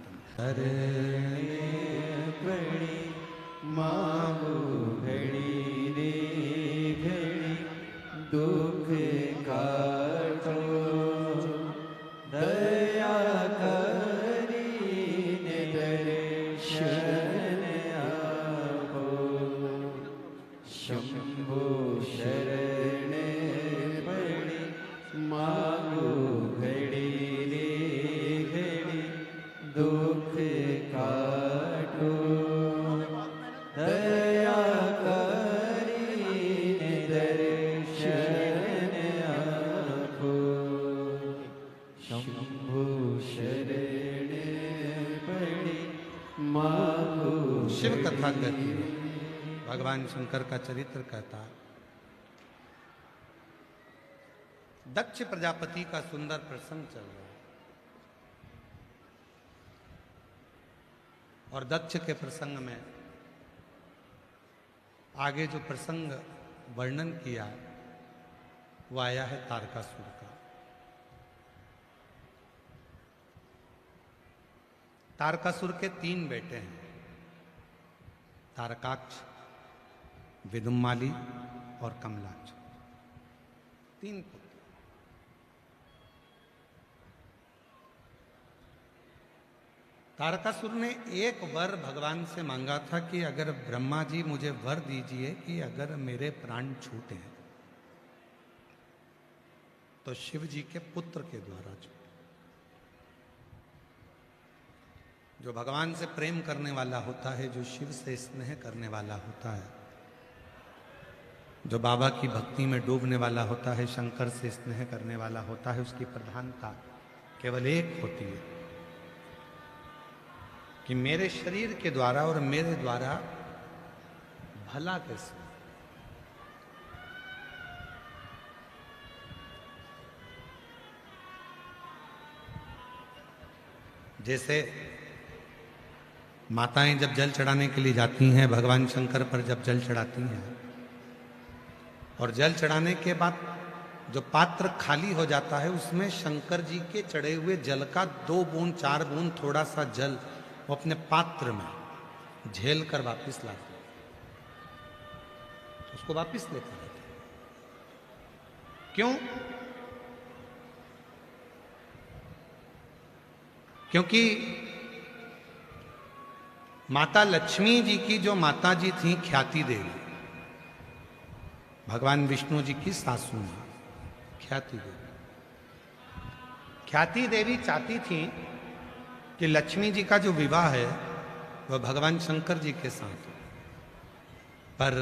घड़ी रे घड़ी दुख काटो दया करी निदर्शन आपो। शंभु शरण पड़ी मांगो घड़ी रे घड़ी दुख काटो दया करी निदर्शन आपो। शंभु शरण पड़ी मांगो। शिव कथा कहती है, भगवान शंकर का चरित्र कहता है। दक्ष प्रजापति का सुंदर प्रसंग चल रहा है और दक्ष के प्रसंग में आगे जो प्रसंग वर्णन किया वो आया है तारकासुर का। तारकासुर के 3 बेटे हैं, तारकाक्ष, विदुम्माली और कमलाक्ष, 3 पुत्र। तारकासुर ने एक वर भगवान से मांगा था कि अगर ब्रह्मा जी मुझे वर दीजिए कि अगर मेरे प्राण छूटे तो शिव जी के पुत्र के द्वारा छूटे। जो भगवान से प्रेम करने वाला होता है, जो शिव से स्नेह करने वाला होता है, जो बाबा की भक्ति में डूबने वाला होता है, शंकर से स्नेह करने वाला होता है, उसकी प्रधानता केवल एक होती है कि मेरे शरीर के द्वारा और मेरे द्वारा भला कैसे। जैसे माताएं जब जल चढ़ाने के लिए जाती हैं, भगवान शंकर पर जब जल चढ़ाती हैं और जल चढ़ाने के बाद जो पात्र खाली हो जाता है, उसमें शंकर जी के चढ़े हुए जल का 2 बूंद 4 बूंद थोड़ा सा जल वो अपने पात्र में झेल कर वापिस लाते हैं, उसको वापिस लेकर आते हैं। क्यों? क्योंकि माता लक्ष्मी जी की जो माता जी थी ख्याति देवी, भगवान विष्णु जी की सासू मां ख्याति देवी, ख्याति देवी चाहती थी कि लक्ष्मी जी का जो विवाह है वह भगवान शंकर जी के साथ हो। पर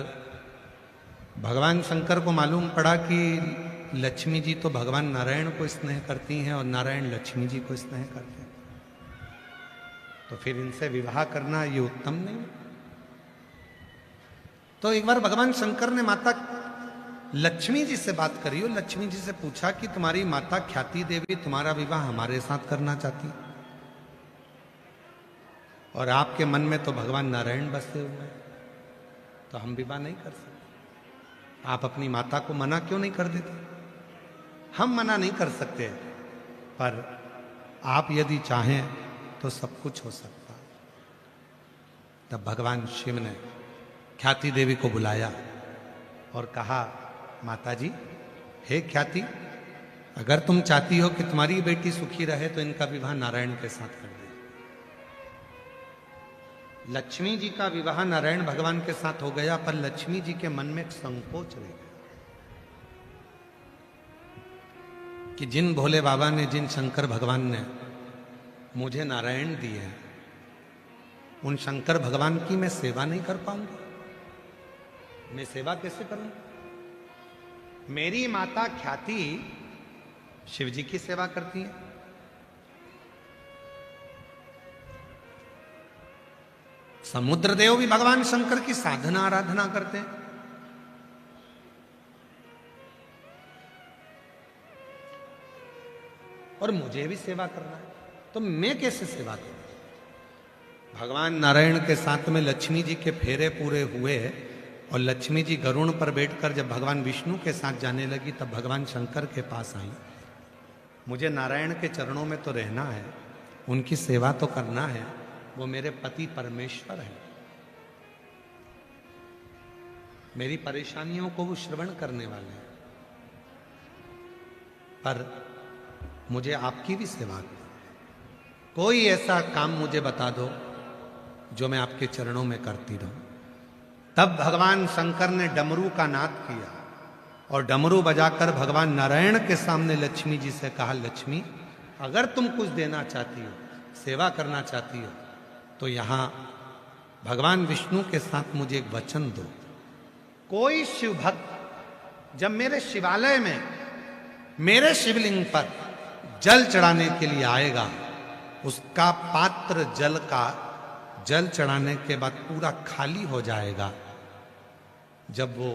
भगवान शंकर को मालूम पड़ा कि लक्ष्मी जी तो भगवान नारायण को स्नेह करती हैं और नारायण लक्ष्मी जी को स्नेह करते हैं, तो फिर इनसे विवाह करना ये उत्तम नहीं। तो एक बार भगवान शंकर ने माता लक्ष्मी जी से बात करी और लक्ष्मी जी से पूछा कि तुम्हारी माता ख्याति देवी तुम्हारा विवाह हमारे साथ करना चाहती और आपके मन में तो भगवान नारायण बसे हुए हैं, तो हम विवाह नहीं कर सकते। आप अपनी माता को मना क्यों नहीं कर देते? हम मना नहीं कर सकते, पर आप यदि चाहें तो सब कुछ हो सकता। तब भगवान शिव ने ख्याति देवी को बुलाया और कहा, माता जी, हे ख्याति, अगर तुम चाहती हो कि तुम्हारी बेटी सुखी रहे तो इनका विवाह नारायण के साथ कर दे। लक्ष्मी जी का विवाह नारायण भगवान के साथ हो गया, पर लक्ष्मी जी के मन में एक संकोच रह गया कि जिन भोले बाबा ने, जिन शंकर भगवान ने मुझे नारायण दिए हैं, उन शंकर भगवान की मैं सेवा नहीं कर पाऊंगा। मैं सेवा कैसे करूंगा? मेरी माता ख्याति शिव जी की सेवा करती है, समुद्र देव भी भगवान शंकर की साधना आराधना करते हैं, और मुझे भी सेवा करना है, तो मैं कैसे सेवा करूं? भगवान नारायण के साथ में लक्ष्मी जी के फेरे पूरे हुए और लक्ष्मी जी गरुड़ पर बैठकर जब भगवान विष्णु के साथ जाने लगी, तब भगवान शंकर के पास आई। मुझे नारायण के चरणों में तो रहना है, उनकी सेवा तो करना है, वो मेरे पति परमेश्वर है, मेरी परेशानियों को वो श्रवण करने वाले हैं, पर मुझे आपकी भी सेवा करो। कोई ऐसा काम मुझे बता दो जो मैं आपके चरणों में करती रहूं। तब भगवान शंकर ने डमरू का नाद किया और डमरू बजाकर भगवान नारायण के सामने लक्ष्मी जी से कहा, लक्ष्मी, अगर तुम कुछ देना चाहती हो, सेवा करना चाहती हो, तो यहां भगवान विष्णु के साथ मुझे एक वचन दो। कोई शिव भक्त जब मेरे शिवालय में, मेरे शिवलिंग पर जल चढ़ाने के लिए आएगा, उसका पात्र जल चढ़ाने के बाद पूरा खाली हो जाएगा। जब वो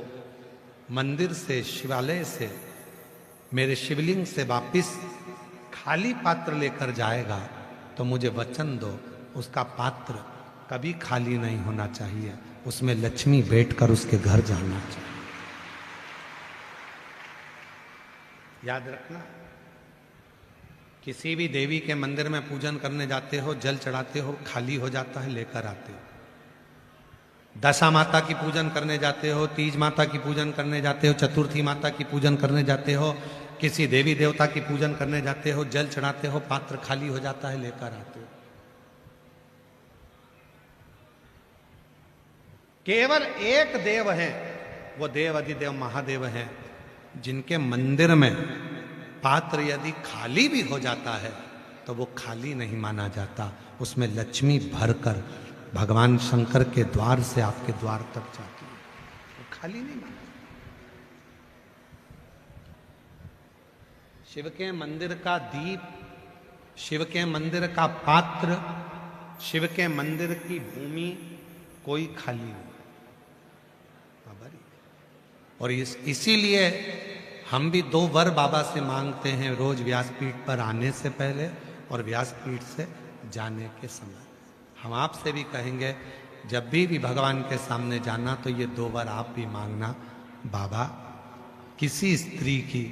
मंदिर से, शिवालय से, मेरे शिवलिंग से वापिस खाली पात्र लेकर जाएगा, तो मुझे वचन दो, उसका पात्र कभी खाली नहीं होना चाहिए, उसमें लक्ष्मी बैठकर उसके घर जाना चाहिए। याद रखना, किसी भी देवी के मंदिर में पूजन करने जाते हो, जल चढ़ाते हो, खाली हो जाता है, लेकर आते हो। दशा माता की पूजन करने जाते हो, तीज माता की पूजन करने जाते हो, चतुर्थी माता की पूजन करने जाते हो, किसी देवी देवता की पूजन करने जाते हो, जल चढ़ाते हो, पात्र खाली हो जाता है, लेकर आते हो। केवल एक देव है, वो देव अधिदेव महादेव हैं, जिनके मंदिर में पात्र यदि खाली भी हो जाता है तो वो खाली नहीं माना जाता, उसमें लक्ष्मी भरकर भगवान शंकर के द्वार से आपके द्वार तक जाती है, वो खाली नहीं माना। शिव के मंदिर का दीप, शिव के मंदिर का पात्र, शिव के मंदिर की भूमि कोई खाली नहीं। और इसीलिए हम भी 2 वर बाबा से मांगते हैं रोज व्यासपीठ पर आने से पहले और व्यासपीठ से जाने के समय। हम आपसे भी कहेंगे जब भी भगवान के सामने जाना तो ये 2 वर आप भी मांगना, बाबा किसी स्त्री की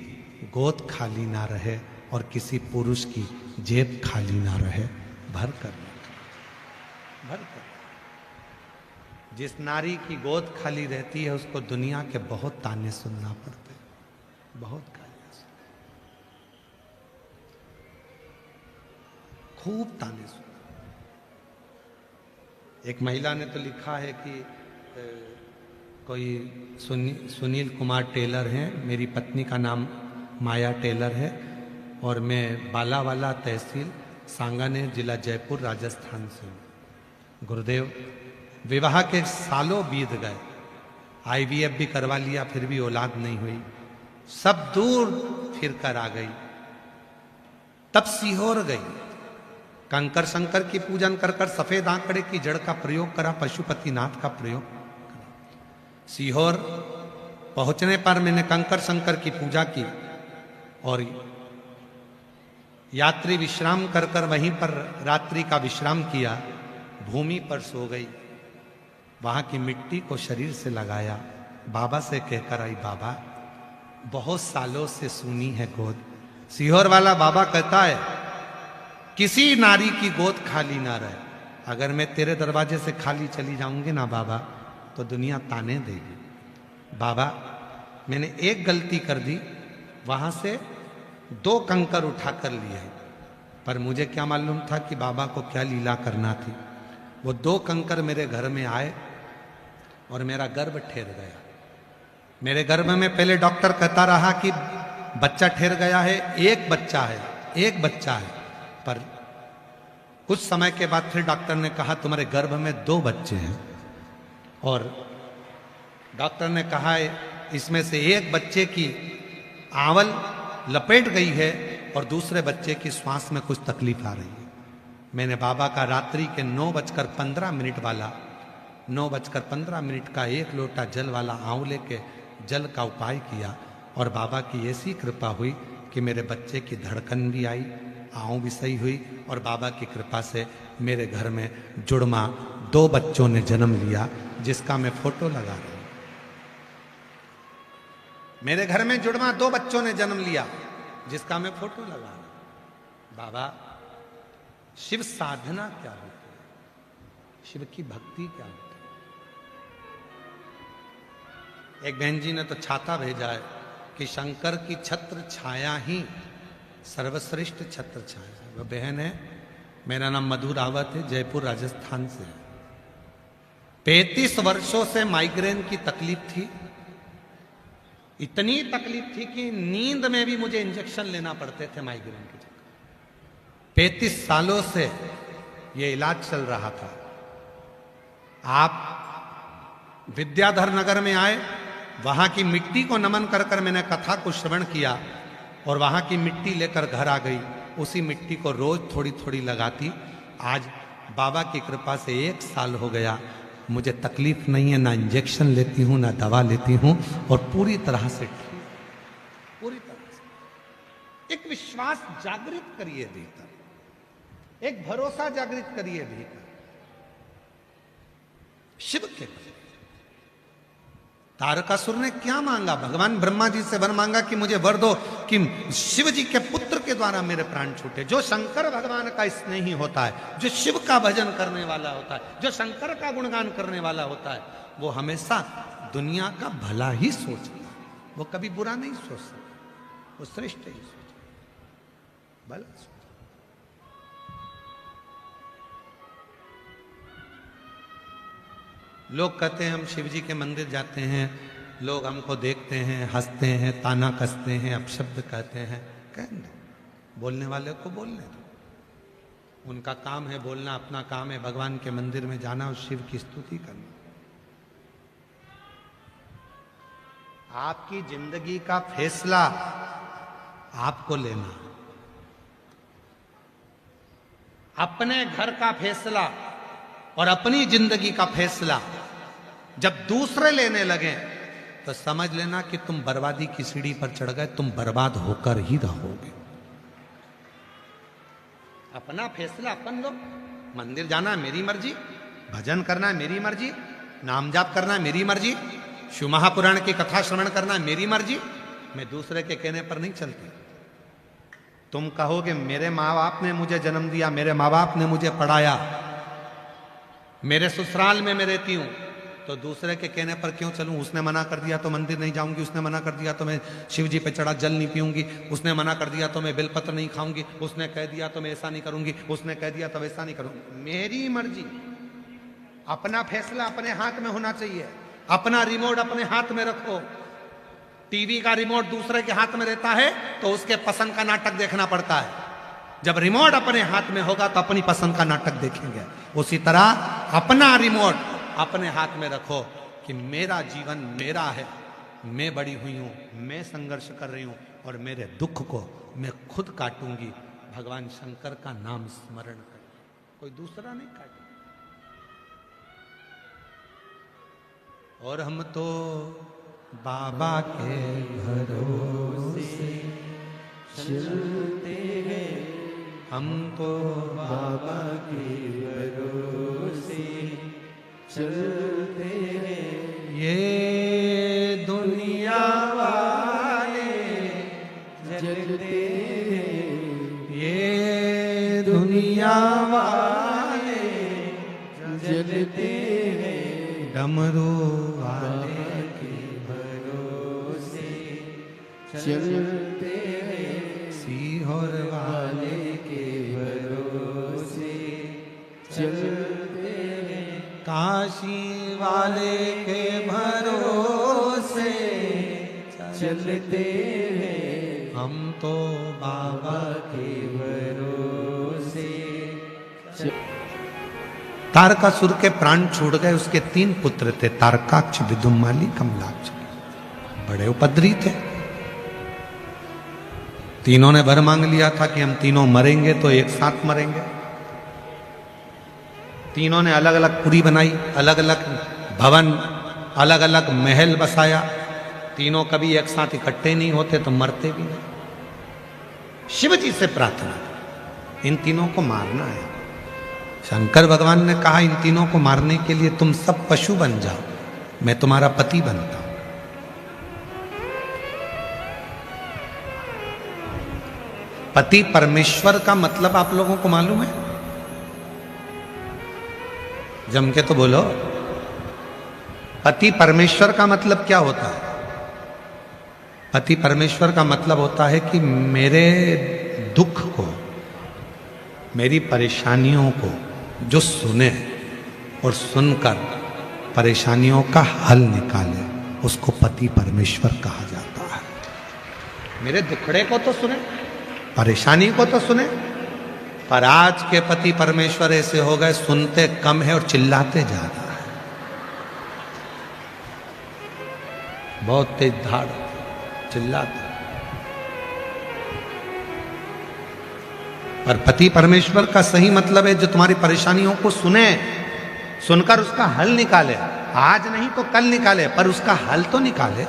गोद खाली ना रहे और किसी पुरुष की जेब खाली ना रहे, भर कर। जिस नारी की गोद खाली रहती है उसको दुनिया के बहुत ताने सुनना पड़ते हैं, बहुत गालियां, खूब ताने सुनना। एक महिला ने तो लिखा है कि कोई सुनील कुमार टेलर हैं, मेरी पत्नी का नाम माया टेलर है और मैं बालावाला तहसील सांगानेर जिला जयपुर राजस्थान से हूँ। गुरुदेव, विवाह के सालों बीत गए, IVF भी करवा लिया फिर भी औलाद नहीं हुई, सब दूर फिर कर आ गई, तब सीहोर गई, कंकर शंकर की पूजन कर कर सफेद आंकड़े की जड़ का प्रयोग करा, पशुपतिनाथ का प्रयोग करा। सीहोर पहुंचने पर मैंने कंकर शंकर की पूजा की और यात्री विश्राम कर कर वहीं पर रात्रि का विश्राम किया, भूमि पर सो गई, वहां की मिट्टी को शरीर से लगाया, बाबा से कहकर आई, बाबा बहुत सालों से सुनी है गोद। सीहोर वाला बाबा कहता है किसी नारी की गोद खाली ना रहे, अगर मैं तेरे दरवाजे से खाली चली जाऊंगी ना बाबा तो दुनिया ताने देगी। बाबा मैंने एक गलती कर दी, वहां से 2 कंकर उठा कर लिए, पर मुझे क्या मालूम था कि बाबा को क्या लीला करना थी। वो 2 कंकर मेरे घर में आए और मेरा गर्भ ठहर गया। मेरे गर्भ में पहले डॉक्टर कहता रहा कि बच्चा ठहर गया है, एक बच्चा है, पर कुछ समय के बाद फिर डॉक्टर ने कहा तुम्हारे गर्भ में 2 बच्चे हैं, और डॉक्टर ने कहा इसमें से एक बच्चे की आंवल लपेट गई है और दूसरे बच्चे की श्वास में कुछ तकलीफ आ रही है। मैंने बाबा का रात्रि के 9:15 वाला 9:15 का 1 लोटा जल वाला आंवले के जल का उपाय किया और बाबा की ऐसी कृपा हुई कि मेरे बच्चे की धड़कन भी आई, आँव भी सही हुई और बाबा की कृपा से मेरे घर में जुड़मा 2 बच्चों ने जन्म लिया, जिसका मैं फोटो लगा रहा हूं। मेरे घर में जुड़वा 2 बच्चों ने जन्म लिया, जिसका मैं फोटो लगा रहा हूं। बाबा शिव साधना क्या होती है, शिव की भक्ति क्या होती है। एक बहन जी ने तो छाता भेजा है कि शंकर की छत्र छाया ही सर्वश्रेष्ठ छत्र छाया है। वह बहन है, मेरा नाम मधु रावत है, जयपुर राजस्थान से है। 35 वर्षों से माइग्रेन की तकलीफ थी, इतनी तकलीफ थी कि नींद में भी मुझे इंजेक्शन लेना पड़ते थे माइग्रेन के चक्कर। 35 सालों से ये इलाज चल रहा था। आप विद्याधर नगर में आए, वहां की मिट्टी को नमन कर कर मैंने कथा को श्रवण किया और वहां की मिट्टी लेकर घर आ गई। उसी मिट्टी को रोज थोड़ी थोड़ी लगाती। आज बाबा की कृपा से 1 साल हो गया, मुझे तकलीफ नहीं है, ना इंजेक्शन लेती हूँ ना दवा लेती हूँ और पूरी तरह से ठीक, पूरी तरह से। एक विश्वास जागृत करिए भीतर, एक भरोसा जागृत करिए भीतर शिव के प्रति। तारकासुर ने क्या मांगा? भगवान ब्रह्मा जी से वर मांगा कि मुझे वर दो कि शिव जी के पुत्र के द्वारा मेरे प्राण छूटे। जो शंकर भगवान का स्नेही होता है, जो शिव का भजन करने वाला होता है, जो शंकर का गुणगान करने वाला होता है, वो हमेशा दुनिया का भला ही सोचता है, वो कभी बुरा नहीं सोच सकता, वो श्रेष्ठ ही सोचता, भला सोचता। लोग कहते हैं हम शिव जी के मंदिर जाते हैं, लोग हमको देखते हैं, हंसते हैं, ताना कसते हैं, अपशब्द कहते हैं। कहने दो, बोलने वाले को बोलने दो। उनका काम है बोलना, अपना काम है भगवान के मंदिर में जाना और शिव की स्तुति करना। आपकी जिंदगी का फैसला आपको लेना, अपने घर का फैसला और अपनी जिंदगी का फैसला जब दूसरे लेने लगे तो समझ लेना कि तुम बर्बादी की सीढ़ी पर चढ़ गए, तुम बर्बाद होकर ही रहोगे। अपना फैसला अपन लो। मंदिर जाना मेरी मर्जी, भजन करना मेरी मर्जी, नाम जाप करना मेरी मर्जी, शिव महापुराण की कथा श्रवण करना मेरी मर्जी। मैं दूसरे के कहने पर नहीं चलती। तुम कहोगे मेरे माँ बाप ने मुझे जन्म दिया, मेरे माँ बाप ने मुझे पढ़ाया, मेरे ससुराल में मैं रहती हूं, तो दूसरे के कहने पर क्यों चलूं? उसने मना कर दिया तो मंदिर नहीं जाऊंगी, उसने मना कर दिया तो मैं शिव जी पे चढ़ा जल नहीं पीऊंगी, उसने मना कर दिया तो मैं बेलपत्र नहीं खाऊंगी, उसने कह दिया तो मैं ऐसा नहीं करूंगी, उसने कह दिया तो वैसा नहीं करूंगी। मेरी मर्जी। अपना फैसला अपने हाथ में होना चाहिए। अपना रिमोट अपने हाथ में रखो। टीवी का रिमोट दूसरे के हाथ में रहता है तो उसके पसंद का नाटक देखना पड़ता है। जब रिमोट अपने हाथ में होगा तो अपनी पसंद का नाटक देखेंगे। उसी तरह अपना रिमोट अपने हाथ में रखो कि मेरा जीवन मेरा है, मैं बड़ी हुई हूं, मैं संघर्ष कर रही हूं और मेरे दुख को मैं खुद काटूंगी। भगवान शंकर का नाम स्मरण कर, कोई दूसरा नहीं काटे। और हम तो बाबा के भरोसे चलते हैं, हम तो बाबा के भरोसे चलते हैं। ये दुनिया वाले जलते हैं, ये दुनिया वाले जलते हैं। डमरू वाले चलते हैं, सीहोर वाले के भरोसे चलते हैं। काशी वाले के भरोसे चलते हैं, हम तो बाबा के भरोसे। तारकासुर के प्राण छूट गए। उसके 3 पुत्र थे, तारकाक्ष, विदुमाली, कमलाक्ष। बड़े उपद्रवी थे। तीनों ने वर मांग लिया था कि हम तीनों मरेंगे तो एक साथ मरेंगे। तीनों ने अलग अलग पुरी बनाई, अलग अलग भवन, अलग अलग महल बसाया। तीनों कभी एक साथ इकट्ठे नहीं होते तो मरते भी नहीं। शिव जी से प्रार्थना, इन तीनों को मारना है। शंकर भगवान ने कहा इन तीनों को मारने के लिए तुम सब पशु बन जाओ, मैं तुम्हारा पति बनता हूं। पति परमेश्वर का मतलब आप लोगों को मालूम है? जम के तो बोलो। पति परमेश्वर का मतलब क्या होता है? पति परमेश्वर का मतलब होता है कि मेरे दुख को, मेरी परेशानियों को जो सुने और सुनकर परेशानियों का हल निकाले, उसको पति परमेश्वर कहा जाता है। मेरे दुखड़े को तो सुने, परेशानी को तो सुने, पर आज के पति परमेश्वर ऐसे हो गए, सुनते कम है और चिल्लाते ज्यादा है। बहुत तेज धाड़, चिल्लाते। पर पति परमेश्वर का सही मतलब है जो तुम्हारी परेशानियों को सुने, सुनकर उसका हल निकाले। आज नहीं तो कल निकाले, पर उसका हल तो निकाले।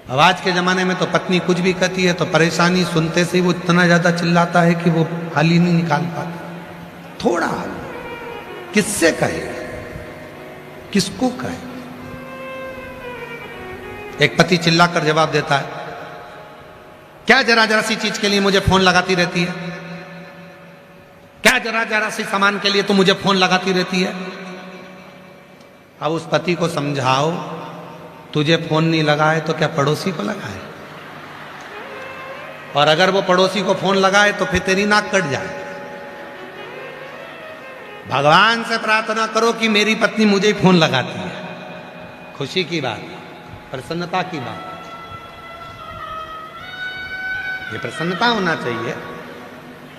अब आज के जमाने में तो पत्नी कुछ भी कहती है तो परेशानी सुनते से ही वो इतना ज्यादा चिल्लाता है कि वो हल ही नहीं निकाल पाता। थोड़ा हल किससे कहे, किसको कहे? एक पति चिल्लाकर जवाब देता है, क्या जरा जरा सी चीज के लिए मुझे फोन लगाती रहती है? क्या जरा जरा सी सामान के लिए तो मुझे फोन लगाती रहती है? अब उस पति को समझाओ, तुझे फोन नहीं लगाए तो क्या पड़ोसी को लगाए? और अगर वो पड़ोसी को फोन लगाए तो फिर तेरी नाक कट जाए। भगवान से प्रार्थना करो कि मेरी पत्नी मुझे फोन लगाती है। खुशी की बात, प्रसन्नता की बात, ये प्रसन्नता होना चाहिए।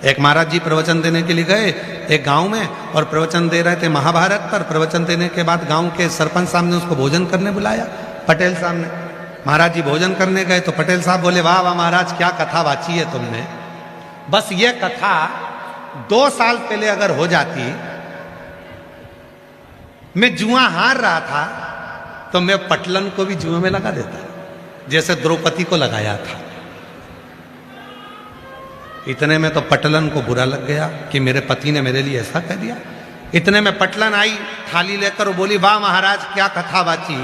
एक महाराज जी प्रवचन देने के लिए गए एक गांव में और प्रवचन दे रहे थे महाभारत पर। प्रवचन देने के बाद गांव के सरपंच साहब ने उसको भोजन करने बुलाया, पटेल साहब ने। महाराज जी भोजन करने गए तो पटेल साहब बोले, वाह वाह महाराज, क्या कथा वाची है तुमने। बस ये कथा 2 साल पहले अगर हो जाती, मैं जुआ हार रहा था तो मैं पटलन को भी जुए में लगा देता, जैसे द्रौपदी को लगाया था। इतने में तो पटलन को बुरा लग गया कि मेरे पति ने मेरे लिए ऐसा कह दिया। इतने में पटलन आई थाली लेकर और बोली, वाह महाराज क्या कथा बाची,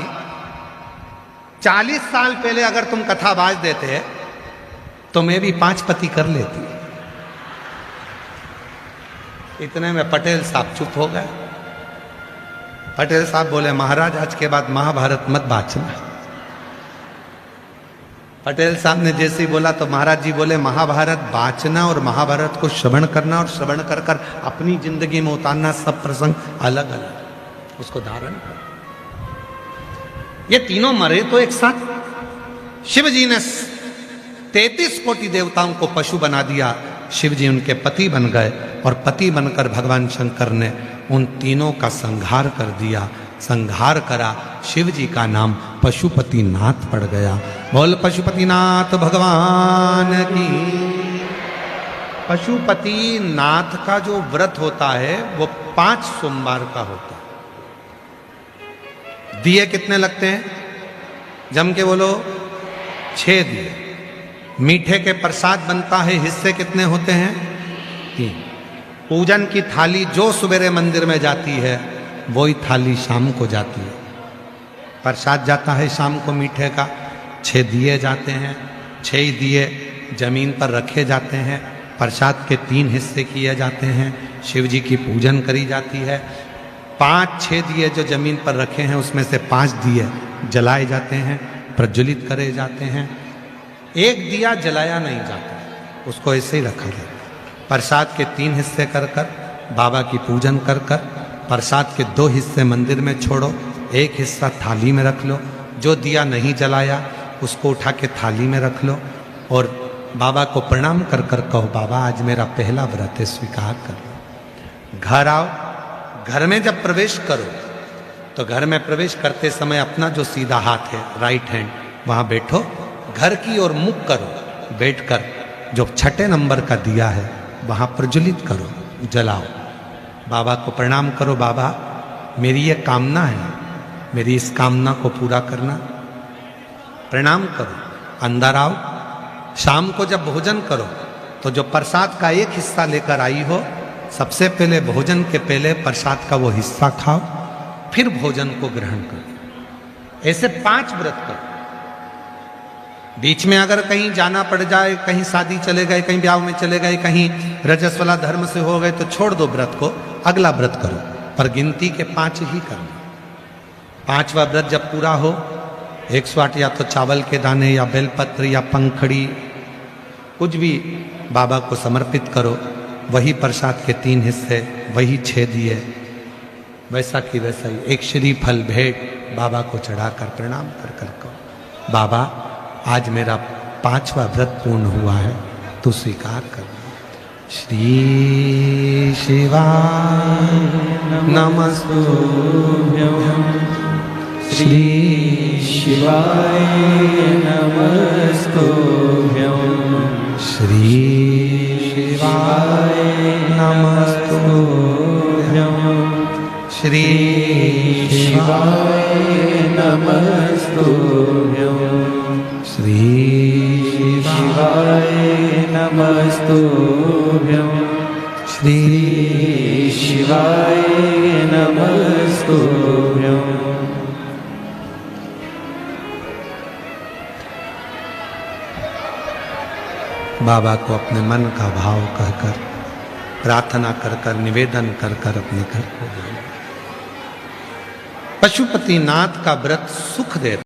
40 साल पहले अगर तुम कथा बाज देते तो मैं भी 5 पति कर लेती। इतने में पटेल साहब चुप हो गए। पटेल साहब बोले, महाराज आज के बाद महाभारत मत बाचना। पटेल साहब ने जैसे ही बोला तो महाराज जी बोले, महाभारत बाचना और महाभारत को श्रवण करना और श्रवण कर कर अपनी जिंदगी में उतारना, सब प्रसंग अलग अलग, उसको धारण कर। ये तीनों मरे तो एक साथ। शिव जी ने 33 कोटि देवताओं को पशु बना दिया, शिव जी उनके पति बन गए और पति बनकर भगवान शंकर ने उन तीनों का संहार कर दिया। संहार करा, शिव जी का नाम पशुपतिनाथ पड़ गया। बोल पशुपतिनाथ भगवान की। पशुपतिनाथ का जो व्रत होता है वो 5 सोमवार का होता है। दिए कितने लगते हैं? जम के बोलो, 6 दिए। मीठे के प्रसाद बनता है, हिस्से कितने होते हैं? 3। पूजन की थाली जो सवेरे मंदिर में जाती है वही थाली शाम को जाती है। प्रसाद जाता है शाम को मीठे का, 6 दिए जाते हैं। 6 दिए जमीन पर रखे जाते हैं। प्रसाद के 3 हिस्से किए जाते हैं। शिव जी की पूजन करी जाती है। 5-6 दिए जो जमीन पर रखे हैं उसमें से 5 दिए जलाए जाते हैं, प्रज्वलित करे जाते हैं। 1 दिया जलाया नहीं जाता, उसको ऐसे ही रखा जाता है। प्रसाद के 3 हिस्से कर कर बाबा की पूजन कर कर प्रसाद के 2 हिस्से मंदिर में छोड़ो, 1 हिस्सा थाली में रख लो। जो दिया नहीं जलाया उसको उठा के थाली में रख लो और बाबा को प्रणाम कर कर कहो, बाबा आज मेरा पहला व्रत है, स्वीकार कर लो। घर आओ, घर में जब प्रवेश करो तो घर में प्रवेश करते समय अपना जो सीधा हाथ है, राइट हैंड, वहाँ बैठो, घर की ओर मुख करो, बैठकर जो 6 नंबर का दिया है वहाँ प्रज्वलित करो, जलाओ। बाबा को प्रणाम करो, बाबा मेरी ये कामना है, मेरी इस कामना को पूरा करना। प्रणाम करो, अंदर आओ। शाम को जब भोजन करो तो जो प्रसाद का 1 हिस्सा लेकर आई हो, सबसे पहले भोजन के पहले प्रसाद का वो हिस्सा खाओ, फिर भोजन को ग्रहण करो। ऐसे 5 व्रत करो। बीच में अगर कहीं जाना पड़ जाए, कहीं शादी चले गए, कहीं ब्याह में चले गए, कहीं रजस्वला धर्म से हो गए तो छोड़ दो व्रत को, अगला व्रत करो, पर गिनती के 5 ही करना। 5वां व्रत जब पूरा हो, 108 या तो चावल के दाने या बेलपत्र या पंखड़ी कुछ भी बाबा को समर्पित करो। वही प्रसाद के 3 हिस्से, वही 6 दिए, वैसा की वैसा ही 1 श्रीफल भेंट बाबा को चढ़ाकर प्रणाम कर कर कहो, बाबा आज मेरा 5वां व्रत पूर्ण हुआ है, तू स्वीकार कर। श्री शिवाय नमस्तुभ्यं, श्री शिवाय नमस्तुभ्यं, श्री शिवाय नमस्तुभ्यं, श्री शिवाय नमस्तुभ्यं, श्री शिवाय नमस्तुभ्यं, श्री शिवाय नमस्तुभ्यं। बाबा को अपने मन का भाव कहकर, प्रार्थना कर कर, निवेदन कर कर अपने घर को जाना। पशुपतिनाथ का व्रत सुख देता।